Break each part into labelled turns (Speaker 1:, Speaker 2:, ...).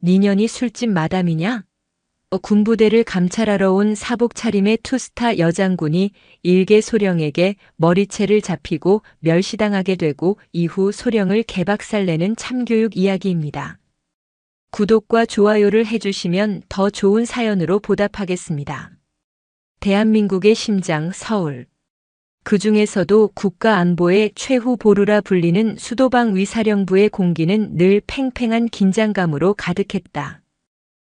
Speaker 1: 니년이 술집 마담이냐? 군부대를 감찰하러 온 사복 차림의 투스타 여장군이 일개 소령에게 머리채를 잡히고 멸시당하게 되고 이후 소령을 개박살내는 참교육 이야기입니다. 구독과 좋아요를 해주시면 더 좋은 사연으로 보답하겠습니다. 대한민국의 심장 서울. 그 중에서도 국가안보의 최후 보루라 불리는 수도방 위사령부의 공기는 늘 팽팽한 긴장감으로 가득했다.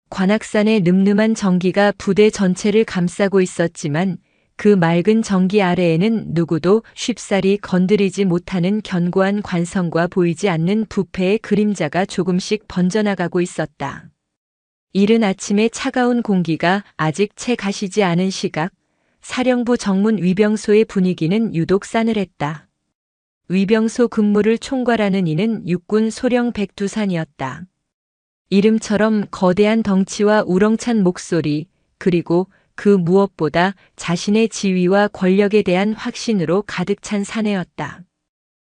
Speaker 1: 관악산의 늠름한 정기가 부대 전체를 감싸고 있었지만 그 맑은 정기 아래에는 누구도 쉽사리 건드리지 못하는 견고한 관성과 보이지 않는 부패의 그림자가 조금씩 번져나가고 있었다. 이른 아침의 차가운 공기가 아직 채 가시지 않은 시각, 사령부 정문 위병소의 분위기는 유독 싸늘했다. 위병소 근무를 총괄하는 이는 육군 소령 백두산이었다. 이름처럼 거대한 덩치와 우렁찬 목소리, 그리고 그 무엇보다 자신의 지위와 권력에 대한 확신으로 가득 찬 사내였다.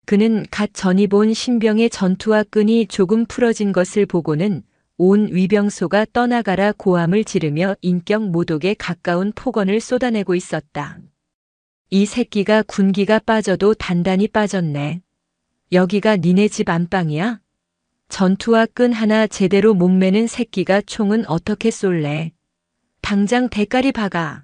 Speaker 1: 그는 갓 전입 온 신병의 전투와 끈이 조금 풀어진 것을 보고는 온 위병소가 떠나가라 고함을 지르며 인격 모독에 가까운 폭언을 쏟아내고 있었다. 이 새끼가 군기가 빠져도 단단히 빠졌네. 여기가 니네 집 안방이야? 전투와 끈 하나 제대로 못 매는 새끼가 총은 어떻게 쏠래? 당장 대가리 박아.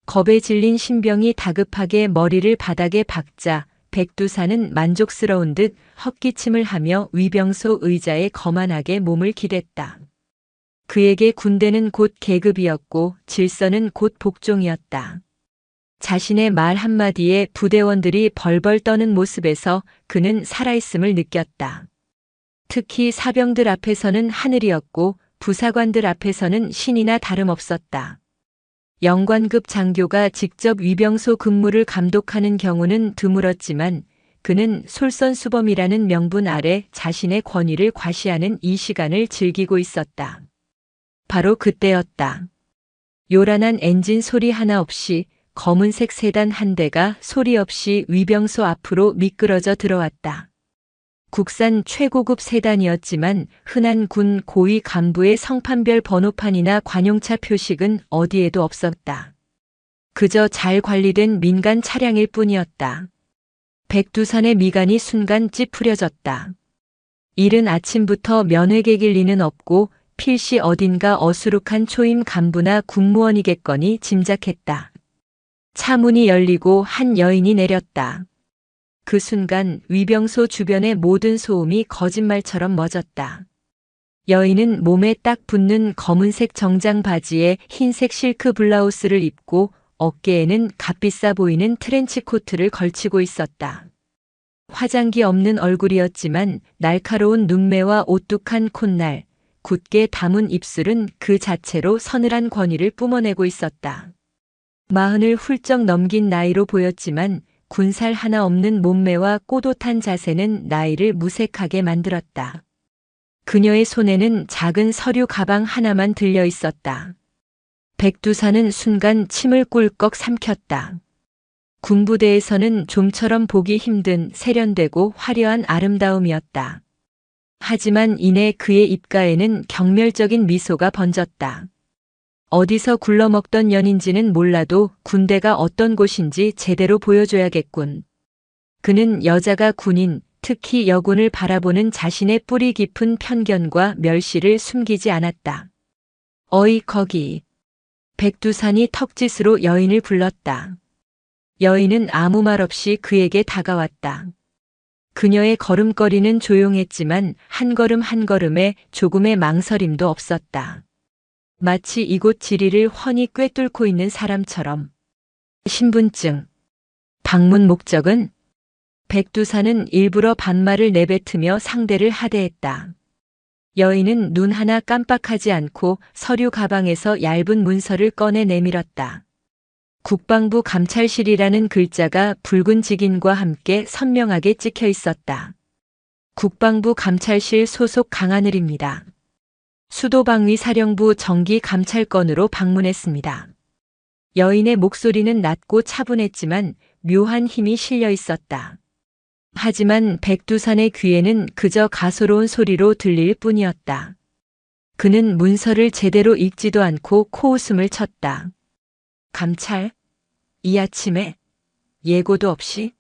Speaker 1: 겁에 질린 신병이 다급하게 머리를 바닥에 박자 백두산은 만족스러운 듯 헛기침을 하며 위병소 의자에 거만하게 몸을 기댔다. 그에게 군대는 곧 계급이었고 질서는 곧 복종이었다. 자신의 말 한마디에 부대원들이 벌벌 떠는 모습에서 그는 살아있음을 느꼈다. 특히 사병들 앞에서는 하늘이었고 부사관들 앞에서는 신이나 다름없었다. 영관급 장교가 직접 위병소 근무를 감독하는 경우는 드물었지만 그는 솔선수범이라는 명분 아래 자신의 권위를 과시하는 이 시간을 즐기고 있었다. 바로 그때였다. 요란한 엔진 소리 하나 없이 검은색 세단 한 대가 소리 없이 위병소 앞으로 미끄러져 들어왔다. 국산 최고급 세단이었지만 흔한 군 고위 간부의 성판별 번호판이나 관용차 표식은 어디에도 없었다. 그저 잘 관리된 민간 차량일 뿐이었다. 백두산의 미간이 순간 찌푸려졌다. 이른 아침부터 면회객일 리는 없고 필시 어딘가 어수룩한 초임 간부나 군무원이겠거니 짐작했다. 차 문이 열리고 한 여인이 내렸다. 그 순간 위병소 주변의 모든 소음이 거짓말처럼 멎었다. 여인은 몸에 딱 붙는 검은색 정장 바지에 흰색 실크 블라우스를 입고 어깨에는 값비싸 보이는 트렌치 코트를 걸치고 있었다. 화장기 없는 얼굴이었지만 날카로운 눈매와 오뚝한 콧날, 굳게 담은 입술은 그 자체로 서늘한 권위를 뿜어내고 있었다. 40을 훌쩍 넘긴 나이로 보였지만 군살 하나 없는 몸매와 꼬돛한 자세는 나이를 무색하게 만들었다. 그녀의 손에는 작은 서류 가방 하나만 들려 있었다. 백두산은 순간 침을 꿀꺽 삼켰다. 군부대에서는 좀처럼 보기 힘든 세련되고 화려한 아름다움이었다. 하지만 이내 그의 입가에는 경멸적인 미소가 번졌다. 어디서 굴러먹던 년인지는 몰라도 군대가 어떤 곳인지 제대로 보여줘야겠군. 그는 여자가 군인, 특히 여군을 바라보는 자신의 뿌리 깊은 편견과 멸시를 숨기지 않았다. 어이 거기. 백두산이 턱짓으로 여인을 불렀다. 여인은 아무 말 없이 그에게 다가왔다. 그녀의 걸음걸이는 조용했지만 한 걸음 한 걸음에 조금의 망설임도 없었다. 마치 이곳 지리를 훤히 꿰뚫고 있는 사람처럼. 신분증. 방문 목적은? 백두산은 일부러 반말을 내뱉으며 상대를 하대했다. 여인은 눈 하나 깜빡하지 않고 서류 가방에서 얇은 문서를 꺼내 내밀었다. 국방부 감찰실이라는 글자가 붉은 직인과 함께 선명하게 찍혀 있었다. 국방부 감찰실 소속 강하늘입니다. 수도방위 사령부 정기 감찰건으로 방문했습니다. 여인의 목소리는 낮고 차분했지만 묘한 힘이 실려 있었다. 하지만 백두산의 귀에는 그저 가소로운 소리로 들릴 뿐이었다. 그는 문서를 제대로 읽지도 않고 코웃음을 쳤다. 감찰? 이 아침에? 예고도 없이?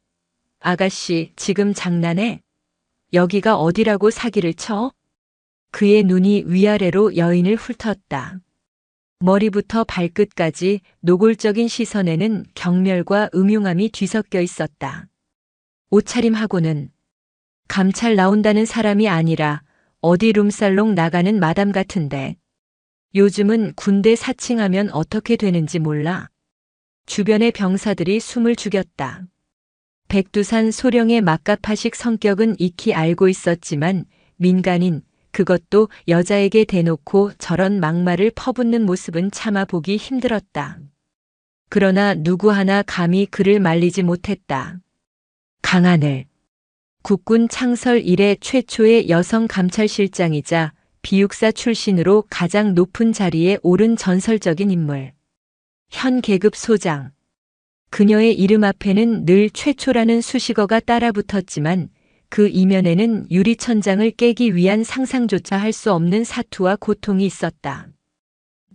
Speaker 1: 아가씨, 지금 장난해? 여기가 어디라고 사기를 쳐? 그의 눈이 위아래로 여인을 훑었다. 머리부터 발끝까지 노골적인 시선에는 경멸과 음흉함이 뒤섞여 있었다. 옷차림하고는 감찰 나온다는 사람이 아니라 어디 룸살롱 나가는 마담 같은데. 요즘은 군대 사칭하면 어떻게 되는지 몰라. 주변의 병사들이 숨을 죽였다. 백두산 소령의 막가파식 성격은 익히 알고 있었지만 민간인, 그것도 여자에게 대놓고 저런 막말을 퍼붓는 모습은 차마 보기 힘들었다. 그러나 누구 하나 감히 그를 말리지 못했다. 강하늘. 국군 창설 이래 최초의 여성 감찰실장이자 비육사 출신으로 가장 높은 자리에 오른 전설적인 인물. 현 계급 소장. 그녀의 이름 앞에는 늘 최초라는 수식어가 따라붙었지만 그 이면에는 유리천장을 깨기 위한 상상조차 할 수 없는 사투와 고통이 있었다.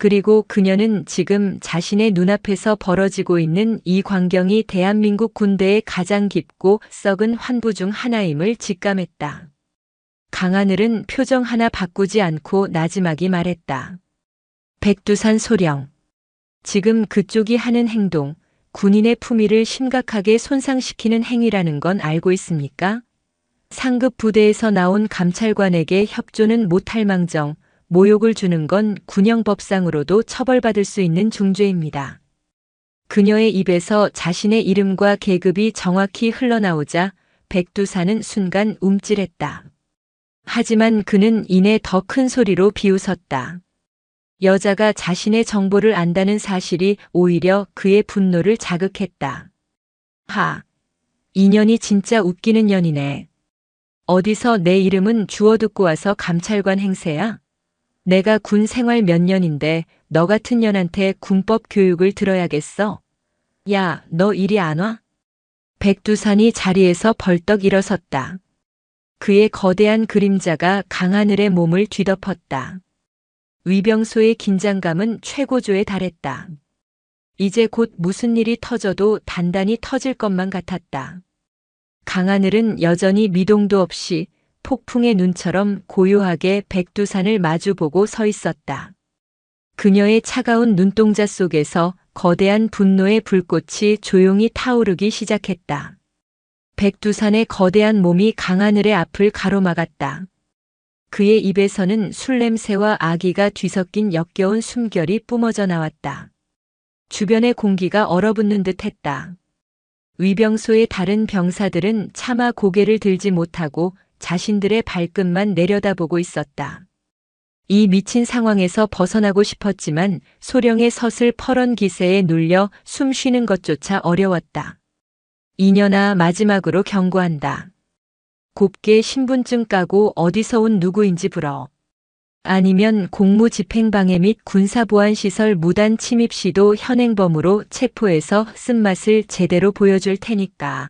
Speaker 1: 그리고 그녀는 지금 자신의 눈앞에서 벌어지고 있는 이 광경이 대한민국 군대의 가장 깊고 썩은 환부 중 하나임을 직감했다. 강하늘은 표정 하나 바꾸지 않고 나지막이 말했다. 백두산 소령. 지금 그쪽이 하는 행동, 군인의 품위를 심각하게 손상시키는 행위라는 건 알고 있습니까? 상급 부대에서 나온 감찰관에게 협조는 못할 망정, 모욕을 주는 건 군형법상으로도 처벌받을 수 있는 중죄입니다. 그녀의 입에서 자신의 이름과 계급이 정확히 흘러나오자 백두산은 순간 움찔했다. 하지만 그는 이내 더 큰 소리로 비웃었다. 여자가 자신의 정보를 안다는 사실이 오히려 그의 분노를 자극했다. 하, 이 년이 진짜 웃기는 년이네. 어디서 내 이름은 주워 듣고 와서 감찰관 행세야? 내가 군 생활 몇 년인데 너 같은 년한테 군법 교육을 들어야겠어. 야, 너 이리 안 와? 백두산이 자리에서 벌떡 일어섰다. 그의 거대한 그림자가 강하늘의 몸을 뒤덮었다. 위병소의 긴장감은 최고조에 달했다. 이제 곧 무슨 일이 터져도 단단히 터질 것만 같았다. 강하늘은 여전히 미동도 없이 폭풍의 눈처럼 고요하게 백두산을 마주보고 서 있었다. 그녀의 차가운 눈동자 속에서 거대한 분노의 불꽃이 조용히 타오르기 시작했다. 백두산의 거대한 몸이 강하늘의 앞을 가로막았다. 그의 입에서는 술 냄새와 아기가 뒤섞인 역겨운 숨결이 뿜어져 나왔다. 주변의 공기가 얼어붙는 듯 했다. 위병소의 다른 병사들은 차마 고개를 들지 못하고 자신들의 발끝만 내려다보고 있었다. 이 미친 상황에서 벗어나고 싶었지만 소령의 서슬퍼런 기세에 눌려 숨 쉬는 것조차 어려웠다. 이년아, 마지막으로 경고한다. 곱게 신분증 까고 어디서 온 누구인지 불어. 아니면 공무집행방해 및 군사보안시설 무단 침입 시도 현행범으로 체포해서 쓴맛을 제대로 보여줄 테니까.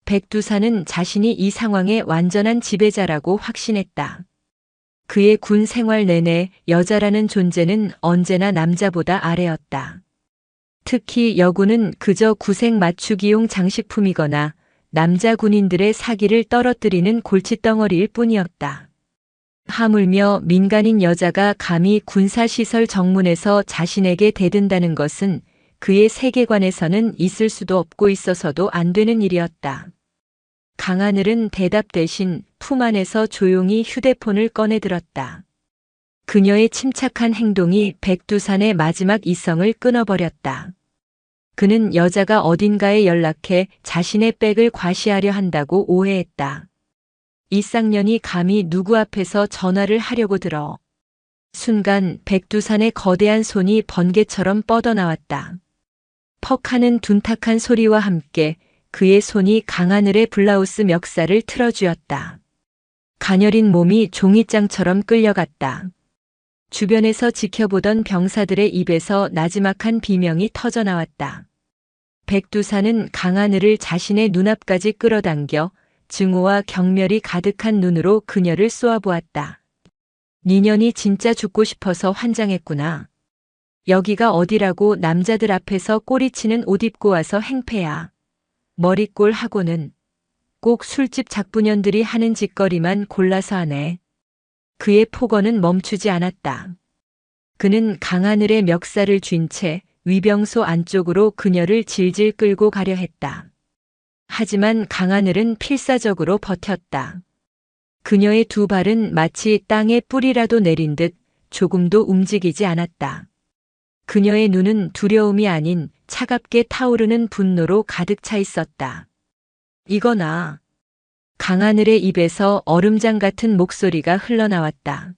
Speaker 1: 백두산은 자신이 이 상황의 완전한 지배자라고 확신했다. 그의 군 생활 내내 여자라는 존재는 언제나 남자보다 아래였다. 특히 여군은 그저 구색 맞추기용 장식품이거나 남자 군인들의 사기를 떨어뜨리는 골칫덩어리일 뿐이었다. 하물며 민간인 여자가 감히 군사시설 정문에서 자신에게 대든다는 것은 그의 세계관에서는 있을 수도 없고 있어서도 안 되는 일이었다. 강하늘은 대답 대신 품 안에서 조용히 휴대폰을 꺼내들었다. 그녀의 침착한 행동이 백두산의 마지막 이성을 끊어버렸다. 그는 여자가 어딘가에 연락해 자신의 백을 과시하려 한다고 오해했다. 이 쌍년이 감히 누구 앞에서 전화를 하려고 들어. 순간 백두산의 거대한 손이 번개처럼 뻗어나왔다. 퍽 하는 둔탁한 소리와 함께 그의 손이 강하늘의 블라우스 멱살을 틀어쥐었다. 가녀린 몸이 종이장처럼 끌려갔다. 주변에서 지켜보던 병사들의 입에서 나지막한 비명이 터져나왔다. 백두산은 강하늘을 자신의 눈앞까지 끌어당겨 증오와 경멸이 가득한 눈으로 그녀를 쏘아보았다. 니년이 진짜 죽고 싶어서 환장했구나. 여기가 어디라고 남자들 앞에서 꼬리치는 옷 입고 와서 행패야. 머리꼴 하고는 꼭 술집 작부년들이 하는 짓거리만 골라서 하네. 그의 폭언은 멈추지 않았다. 그는 강하늘의 멱살을 쥔 채 위병소 안쪽으로 그녀를 질질 끌고 가려 했다. 하지만 강하늘은 필사적으로 버텼다. 그녀의 두 발은 마치 땅에 뿌리라도 내린 듯 조금도 움직이지 않았다. 그녀의 눈은 두려움이 아닌 차갑게 타오르는 분노로 가득 차 있었다. 이거나. 강하늘의 입에서 얼음장 같은 목소리가 흘러나왔다.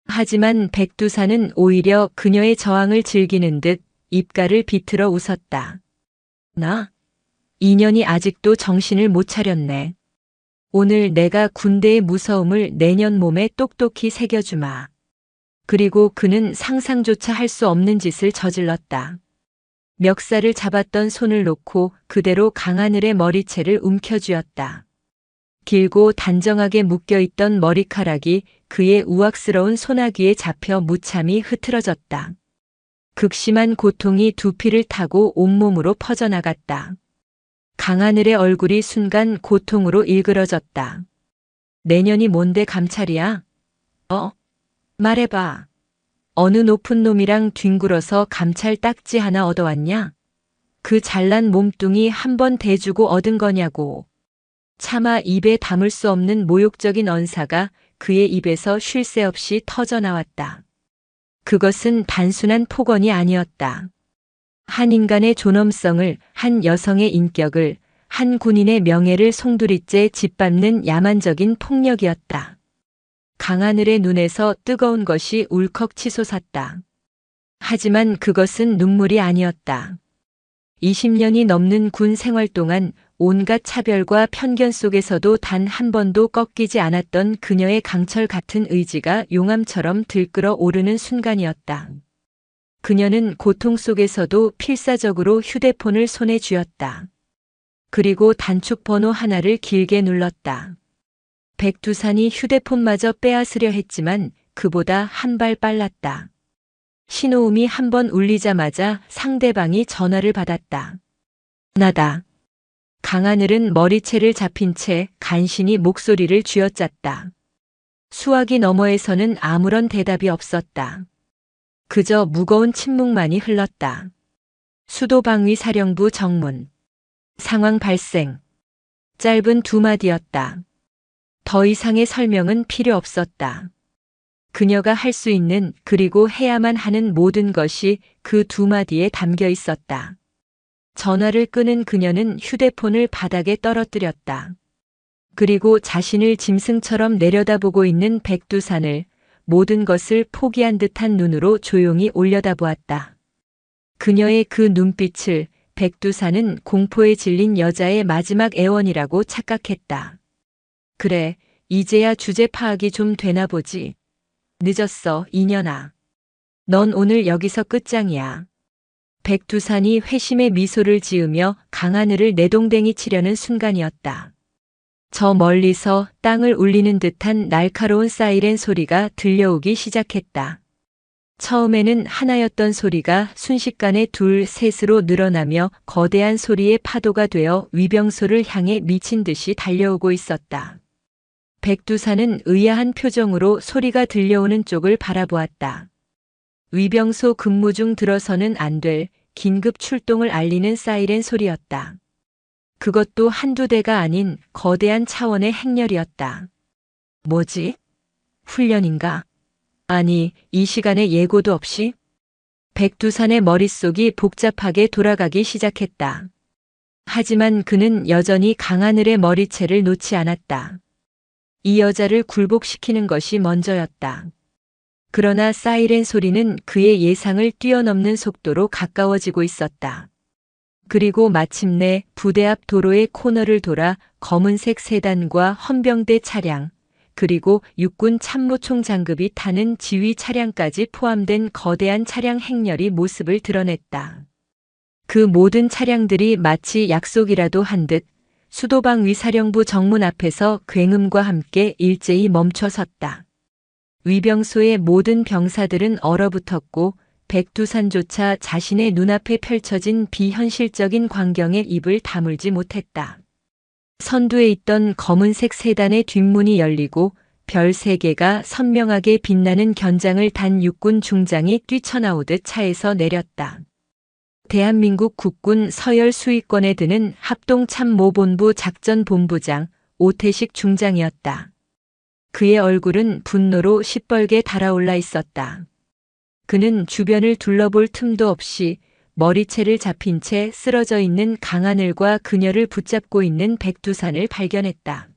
Speaker 1: 하지만 백두산은 오히려 그녀의 저항을 즐기는 듯 입가를 비틀어 웃었다. 나? 인연이 아직도 정신을 못 차렸네. 오늘 내가 군대의 무서움을 내년 몸에 똑똑히 새겨주마. 그리고 그는 상상조차 할 수 없는 짓을 저질렀다. 멱살을 잡았던 손을 놓고 그대로 강하늘의 머리채를 움켜쥐었다. 길고 단정하게 묶여있던 머리카락이 그의 우악스러운 소나기에 잡혀 무참히 흐트러졌다. 극심한 고통이 두피를 타고 온몸으로 퍼져나갔다. 강하늘의 얼굴이 순간 고통으로 일그러졌다. 내년이 뭔데 감찰이야? 말해봐. 어느 높은 놈이랑 뒹굴어서 감찰 딱지 하나 얻어왔냐? 그 잘난 몸뚱이 한 번 대주고 얻은 거냐고. 차마 입에 담을 수 없는 모욕적인 언사가 그의 입에서 쉴 새 없이 터져나왔다. 그것은 단순한 폭언이 아니었다. 한 인간의 존엄성을, 한 여성의 인격을, 한 군인의 명예를 송두리째 짓밟는 야만적인 폭력이었다. 강하늘의 눈에서 뜨거운 것이 울컥 치솟았다. 하지만 그것은 눈물이 아니었다. 20년이 넘는 군 생활 동안 온갖 차별과 편견 속에서도 단 한 번도 꺾이지 않았던 그녀의 강철 같은 의지가 용암처럼 들끓어 오르는 순간이었다. 그녀는 고통 속에서도 필사적으로 휴대폰을 손에 쥐었다. 그리고 단축 번호 하나를 길게 눌렀다. 백두산이 휴대폰마저 빼앗으려 했지만 그보다 한 발 빨랐다. 신호음이 한 번 울리자마자 상대방이 전화를 받았다. 나다. 강하늘은 머리채를 잡힌 채 간신히 목소리를 쥐어짰다. 수화기 너머에서는 아무런 대답이 없었다. 그저 무거운 침묵만이 흘렀다. 수도방위사령부 정문. 상황 발생. 짧은 두 마디였다. 더 이상의 설명은 필요 없었다. 그녀가 할 수 있는 그리고 해야만 하는 모든 것이 그 두 마디에 담겨 있었다. 전화를 끄는 그녀는 휴대폰을 바닥에 떨어뜨렸다. 그리고 자신을 짐승처럼 내려다보고 있는 백두산을 모든 것을 포기한 듯한 눈으로 조용히 올려다보았다. 그녀의 그 눈빛을 백두산은 공포에 질린 여자의 마지막 애원이라고 착각했다. 그래, 이제야 주제 파악이 좀 되나 보지. 늦었어, 이년아. 넌 오늘 여기서 끝장이야. 백두산이 회심의 미소를 지으며 강하늘을 내동댕이 치려는 순간이었다. 저 멀리서 땅을 울리는 듯한 날카로운 사이렌 소리가 들려오기 시작했다. 처음에는 하나였던 소리가 순식간에 둘, 셋으로 늘어나며 거대한 소리의 파도가 되어 위병소를 향해 미친 듯이 달려오고 있었다. 백두산은 의아한 표정으로 소리가 들려오는 쪽을 바라보았다. 위병소 근무 중 들어서는 안 될 긴급 출동을 알리는 사이렌 소리였다. 그것도 한두 대가 아닌 거대한 차원의 행렬이었다. 뭐지? 훈련인가? 아니, 이 시간에 예고도 없이? 백두산의 머릿속이 복잡하게 돌아가기 시작했다. 하지만 그는 여전히 강하늘의 머리채를 놓지 않았다. 이 여자를 굴복시키는 것이 먼저였다. 그러나 사이렌 소리는 그의 예상을 뛰어넘는 속도로 가까워지고 있었다. 그리고 마침내 부대 앞 도로의 코너를 돌아 검은색 세단과 헌병대 차량, 그리고 육군 참모총장급이 타는 지휘 차량까지 포함된 거대한 차량 행렬이 모습을 드러냈다. 그 모든 차량들이 마치 약속이라도 한 듯 수도방위사령부 정문 앞에서 굉음과 함께 일제히 멈춰 섰다. 위병소의 모든 병사들은 얼어붙었고 백두산조차 자신의 눈앞에 펼쳐진 비현실적인 광경에 입을 다물지 못했다. 선두에 있던 검은색 세단의 뒷문이 열리고 별 3개가 선명하게 빛나는 견장을 단 육군 중장이 뛰쳐나오듯 차에서 내렸다. 대한민국 국군 서열 수위권에 드는 합동참모본부 작전본부장 오태식 중장이었다. 그의 얼굴은 분노로 시뻘게 달아올라 있었다. 그는 주변을 둘러볼 틈도 없이 머리채를 잡힌 채 쓰러져 있는 강하늘과 그녀를 붙잡고 있는 백두산을 발견했다.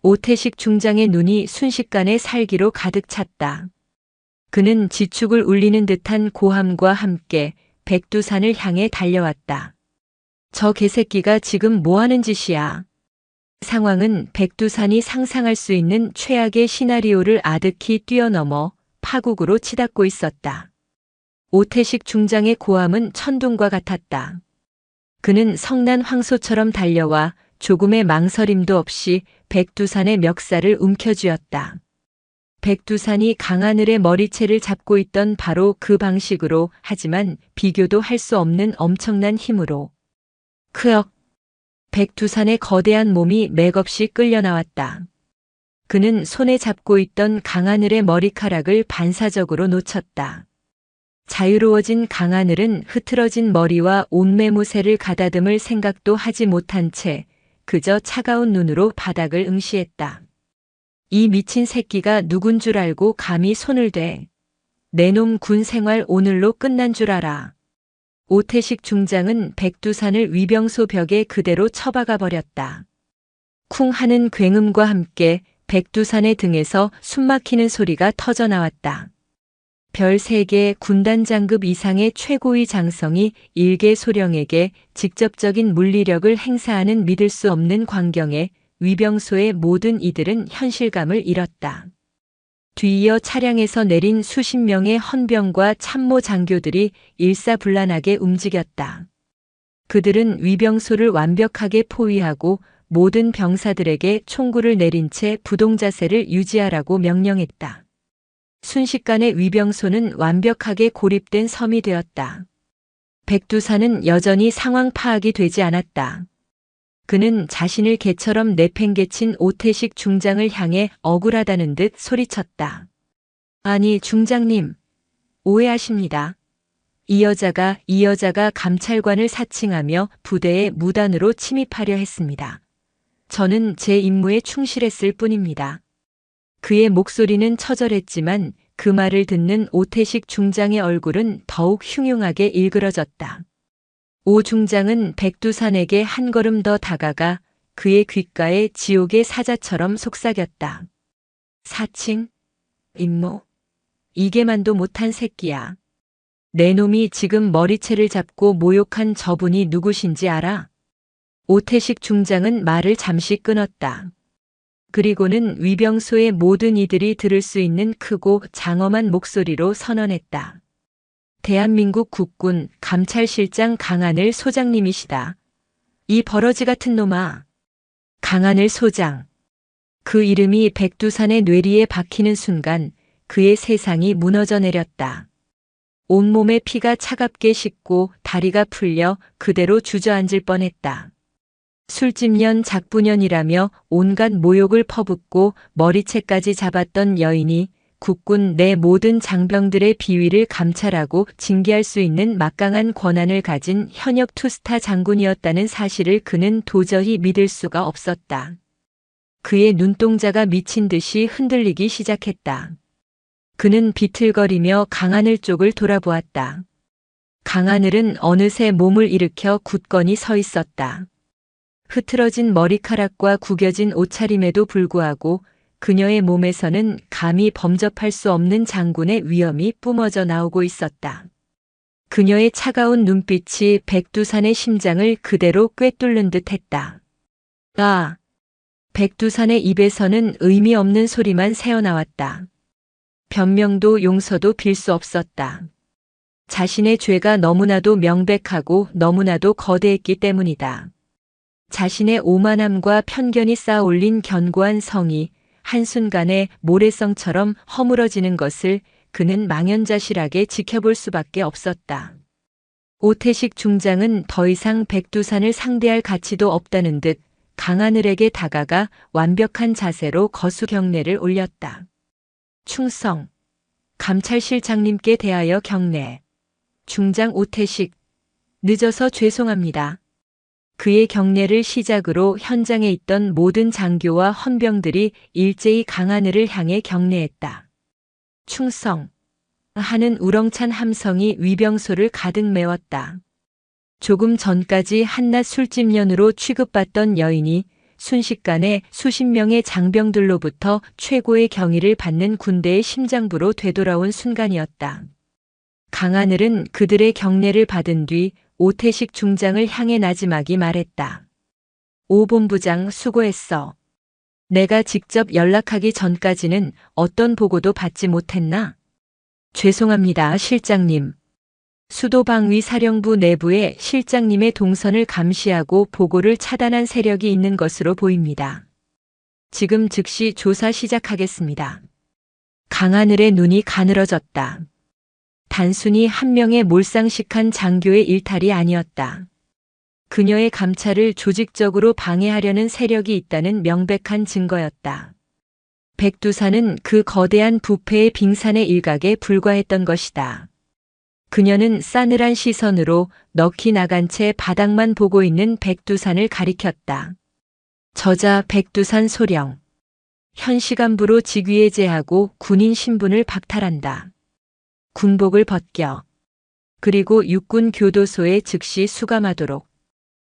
Speaker 1: 오태식 중장의 눈이 순식간에 살기로 가득 찼다. 그는 지축을 울리는 듯한 고함과 함께 백두산을 향해 달려왔다. 저 개새끼가 지금 뭐하는 짓이야? 상황은 백두산이 상상할 수 있는 최악의 시나리오를 아득히 뛰어넘어 파국으로 치닫고 있었다. 오태식 중장의 고함은 천둥과 같았다. 그는 성난 황소처럼 달려와 조금의 망설임도 없이 백두산의 멱살을 움켜쥐었다. 백두산이 강하늘의 머리채를 잡고 있던 바로 그 방식으로, 하지만 비교도 할 수 없는 엄청난 힘으로. 크억! 백두산의 거대한 몸이 맥없이 끌려나왔다. 그는 손에 잡고 있던 강하늘의 머리카락을 반사적으로 놓쳤다. 자유로워진 강하늘은 흐트러진 머리와 옷매무새를 가다듬을 생각도 하지 못한 채 그저 차가운 눈으로 바닥을 응시했다. 이 미친 새끼가 누군 줄 알고 감히 손을 대. 내 놈 군 생활 오늘로 끝난 줄 알아. 오태식 중장은 백두산을 위병소 벽에 그대로 처박아 버렸다. 쿵 하는 굉음과 함께 백두산의 등에서 숨막히는 소리가 터져 나왔다. 별 3개 군단장급 이상의 최고위 장성이 일개 소령에게 직접적인 물리력을 행사하는 믿을 수 없는 광경에 위병소의 모든 이들은 현실감을 잃었다. 뒤이어 차량에서 내린 수십 명의 헌병과 참모 장교들이 일사불란하게 움직였다. 그들은 위병소를 완벽하게 포위하고 모든 병사들에게 총구를 내린 채 부동자세를 유지하라고 명령했다. 순식간에 위병소는 완벽하게 고립된 섬이 되었다. 백두산은 여전히 상황 파악이 되지 않았다. 그는 자신을 개처럼 내팽개친 오태식 중장을 향해 억울하다는 듯 소리쳤다. 아니 중장님, 오해하십니다. 이 여자가 감찰관을 사칭하며 부대에 무단으로 침입하려 했습니다. 저는 제 임무에 충실했을 뿐입니다. 그의 목소리는 처절했지만 그 말을 듣는 오태식 중장의 얼굴은 더욱 흉흉하게 일그러졌다. 오 중장은 백두산에게 한 걸음 더 다가가 그의 귓가에 지옥의 사자처럼 속삭였다. 사칭? 임무? 이게만도 못한 새끼야. 내 놈이 지금 머리채를 잡고 모욕한 저분이 누구신지 알아? 오태식 중장은 말을 잠시 끊었다. 그리고는 위병소의 모든 이들이 들을 수 있는 크고 장엄한 목소리로 선언했다. 대한민국 국군 감찰실장 강하늘 소장님이시다. 이 버러지 같은 놈아. 강하늘 소장. 그 이름이 백두산의 뇌리에 박히는 순간 그의 세상이 무너져 내렸다. 온몸에 피가 차갑게 식고 다리가 풀려 그대로 주저앉을 뻔했다. 술집년 작부년이라며 온갖 모욕을 퍼붓고 머리채까지 잡았던 여인이 국군 내 모든 장병들의 비위를 감찰하고 징계할 수 있는 막강한 권한을 가진 현역 투스타 장군이었다는 사실을 그는 도저히 믿을 수가 없었다. 그의 눈동자가 미친 듯이 흔들리기 시작했다. 그는 비틀거리며 강하늘 쪽을 돌아보았다. 강하늘은 어느새 몸을 일으켜 굳건히 서 있었다. 흐트러진 머리카락과 구겨진 옷차림에도 불구하고 그녀의 몸에서는 감히 범접할 수 없는 장군의 위엄이 뿜어져 나오고 있었다. 그녀의 차가운 눈빛이 백두산의 심장을 그대로 꿰뚫는 듯 했다. 아! 백두산의 입에서는 의미 없는 소리만 새어나왔다. 변명도 용서도 빌 수 없었다. 자신의 죄가 너무나도 명백하고 너무나도 거대했기 때문이다. 자신의 오만함과 편견이 쌓아올린 견고한 성이 한순간에 모래성처럼 허물어지는 것을 그는 망연자실하게 지켜볼 수밖에 없었다. 오태식 중장은 더 이상 백두산을 상대할 가치도 없다는 듯 강하늘에게 다가가 완벽한 자세로 거수 경례를 올렸다. 충성. 감찰실장님께 대하여 경례. 중장 오태식. 늦어서 죄송합니다. 그의 경례를 시작으로 현장에 있던 모든 장교와 헌병들이 일제히 강하늘을 향해 경례했다. 충성. 하는 우렁찬 함성이 위병소를 가득 메웠다. 조금 전까지 한낱 술집년으로 취급받던 여인이 순식간에 수십 명의 장병들로부터 최고의 경의를 받는 군대의 심장부로 되돌아온 순간이었다. 강하늘은 그들의 경례를 받은 뒤 오태식 중장을 향해 나지막이 말했다. 오 본부장 수고했어. 내가 직접 연락하기 전까지는 어떤 보고도 받지 못했나? 죄송합니다, 실장님. 수도방위 사령부 내부에 실장님의 동선을 감시하고 보고를 차단한 세력이 있는 것으로 보입니다. 지금 즉시 조사 시작하겠습니다. 강하늘의 눈이 가늘어졌다. 단순히 한 명의 몰상식한 장교의 일탈이 아니었다. 그녀의 감찰을 조직적으로 방해하려는 세력이 있다는 명백한 증거였다. 백두산은 그 거대한 부패의 빙산의 일각에 불과했던 것이다. 그녀는 싸늘한 시선으로 넋이 나간 채 바닥만 보고 있는 백두산을 가리켰다. 저자 백두산 소령. 현 시간부로 직위해제하고 군인 신분을 박탈한다. 군복을 벗겨. 그리고 육군 교도소에 즉시 수감하도록.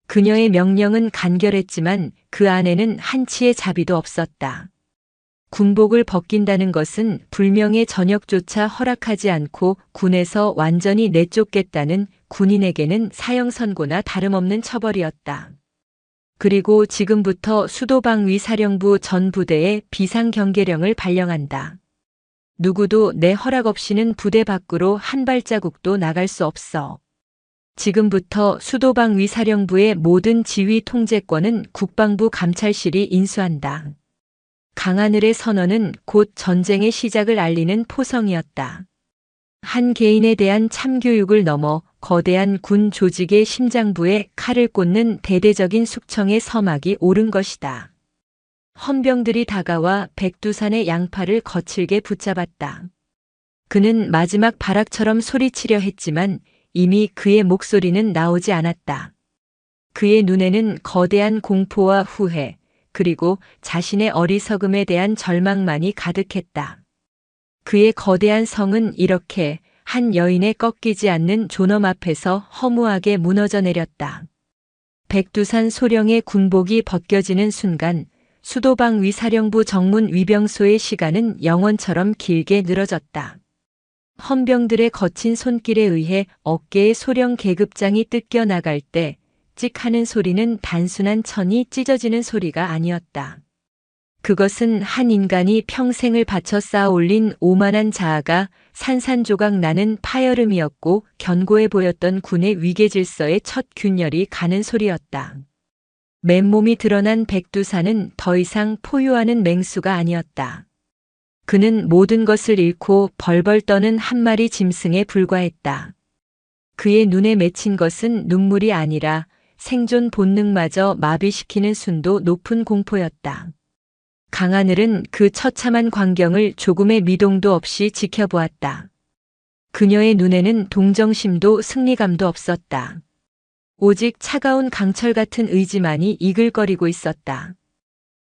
Speaker 1: 그녀의 명령은 간결했지만 그 안에는 한치의 자비도 없었다. 군복을 벗긴다는 것은 불명예 전역조차 허락하지 않고 군에서 완전히 내쫓겠다는 군인에게는 사형 선고나 다름없는 처벌이었다. 그리고 지금부터 수도방위 사령부 전 부대에 비상경계령을 발령한다. 누구도 내 허락 없이는 부대 밖으로 한 발자국도 나갈 수 없어. 지금부터 수도방위 사령부의 모든 지휘 통제권은 국방부 감찰실이 인수한다. 강하늘의 선언은 곧 전쟁의 시작을 알리는 포성이었다. 한 개인에 대한 참교육을 넘어 거대한 군 조직의 심장부에 칼을 꽂는 대대적인 숙청의 서막이 오른 것이다. 헌병들이 다가와 백두산의 양팔을 거칠게 붙잡았다. 그는 마지막 발악처럼 소리치려 했지만 이미 그의 목소리는 나오지 않았다. 그의 눈에는 거대한 공포와 후회, 그리고 자신의 어리석음에 대한 절망만이 가득했다. 그의 거대한 성은 이렇게 한 여인의 꺾이지 않는 존엄 앞에서 허무하게 무너져 내렸다. 백두산 소령의 군복이 벗겨지는 순간 수도방위 사령부 정문 위병소의 시간은 영원처럼 길게 늘어졌다. 헌병들의 거친 손길에 의해 어깨의 소령 계급장이 뜯겨 나갈 때 찍 하는 소리는 단순한 천이 찢어지는 소리가 아니었다. 그것은 한 인간이 평생을 바쳐 쌓아 올린 오만한 자아가 산산조각 나는 파열음이었고 견고해 보였던 군의 위계질서의 첫 균열이 가는 소리였다. 맨몸이 드러난 백두산은 더 이상 포효하는 맹수가 아니었다. 그는 모든 것을 잃고 벌벌 떠는 한 마리 짐승에 불과했다. 그의 눈에 맺힌 것은 눈물이 아니라 생존 본능마저 마비시키는 순도 높은 공포였다. 강하늘은 그 처참한 광경을 조금의 미동도 없이 지켜보았다. 그녀의 눈에는 동정심도 승리감도 없었다. 오직 차가운 강철 같은 의지만이 이글거리고 있었다.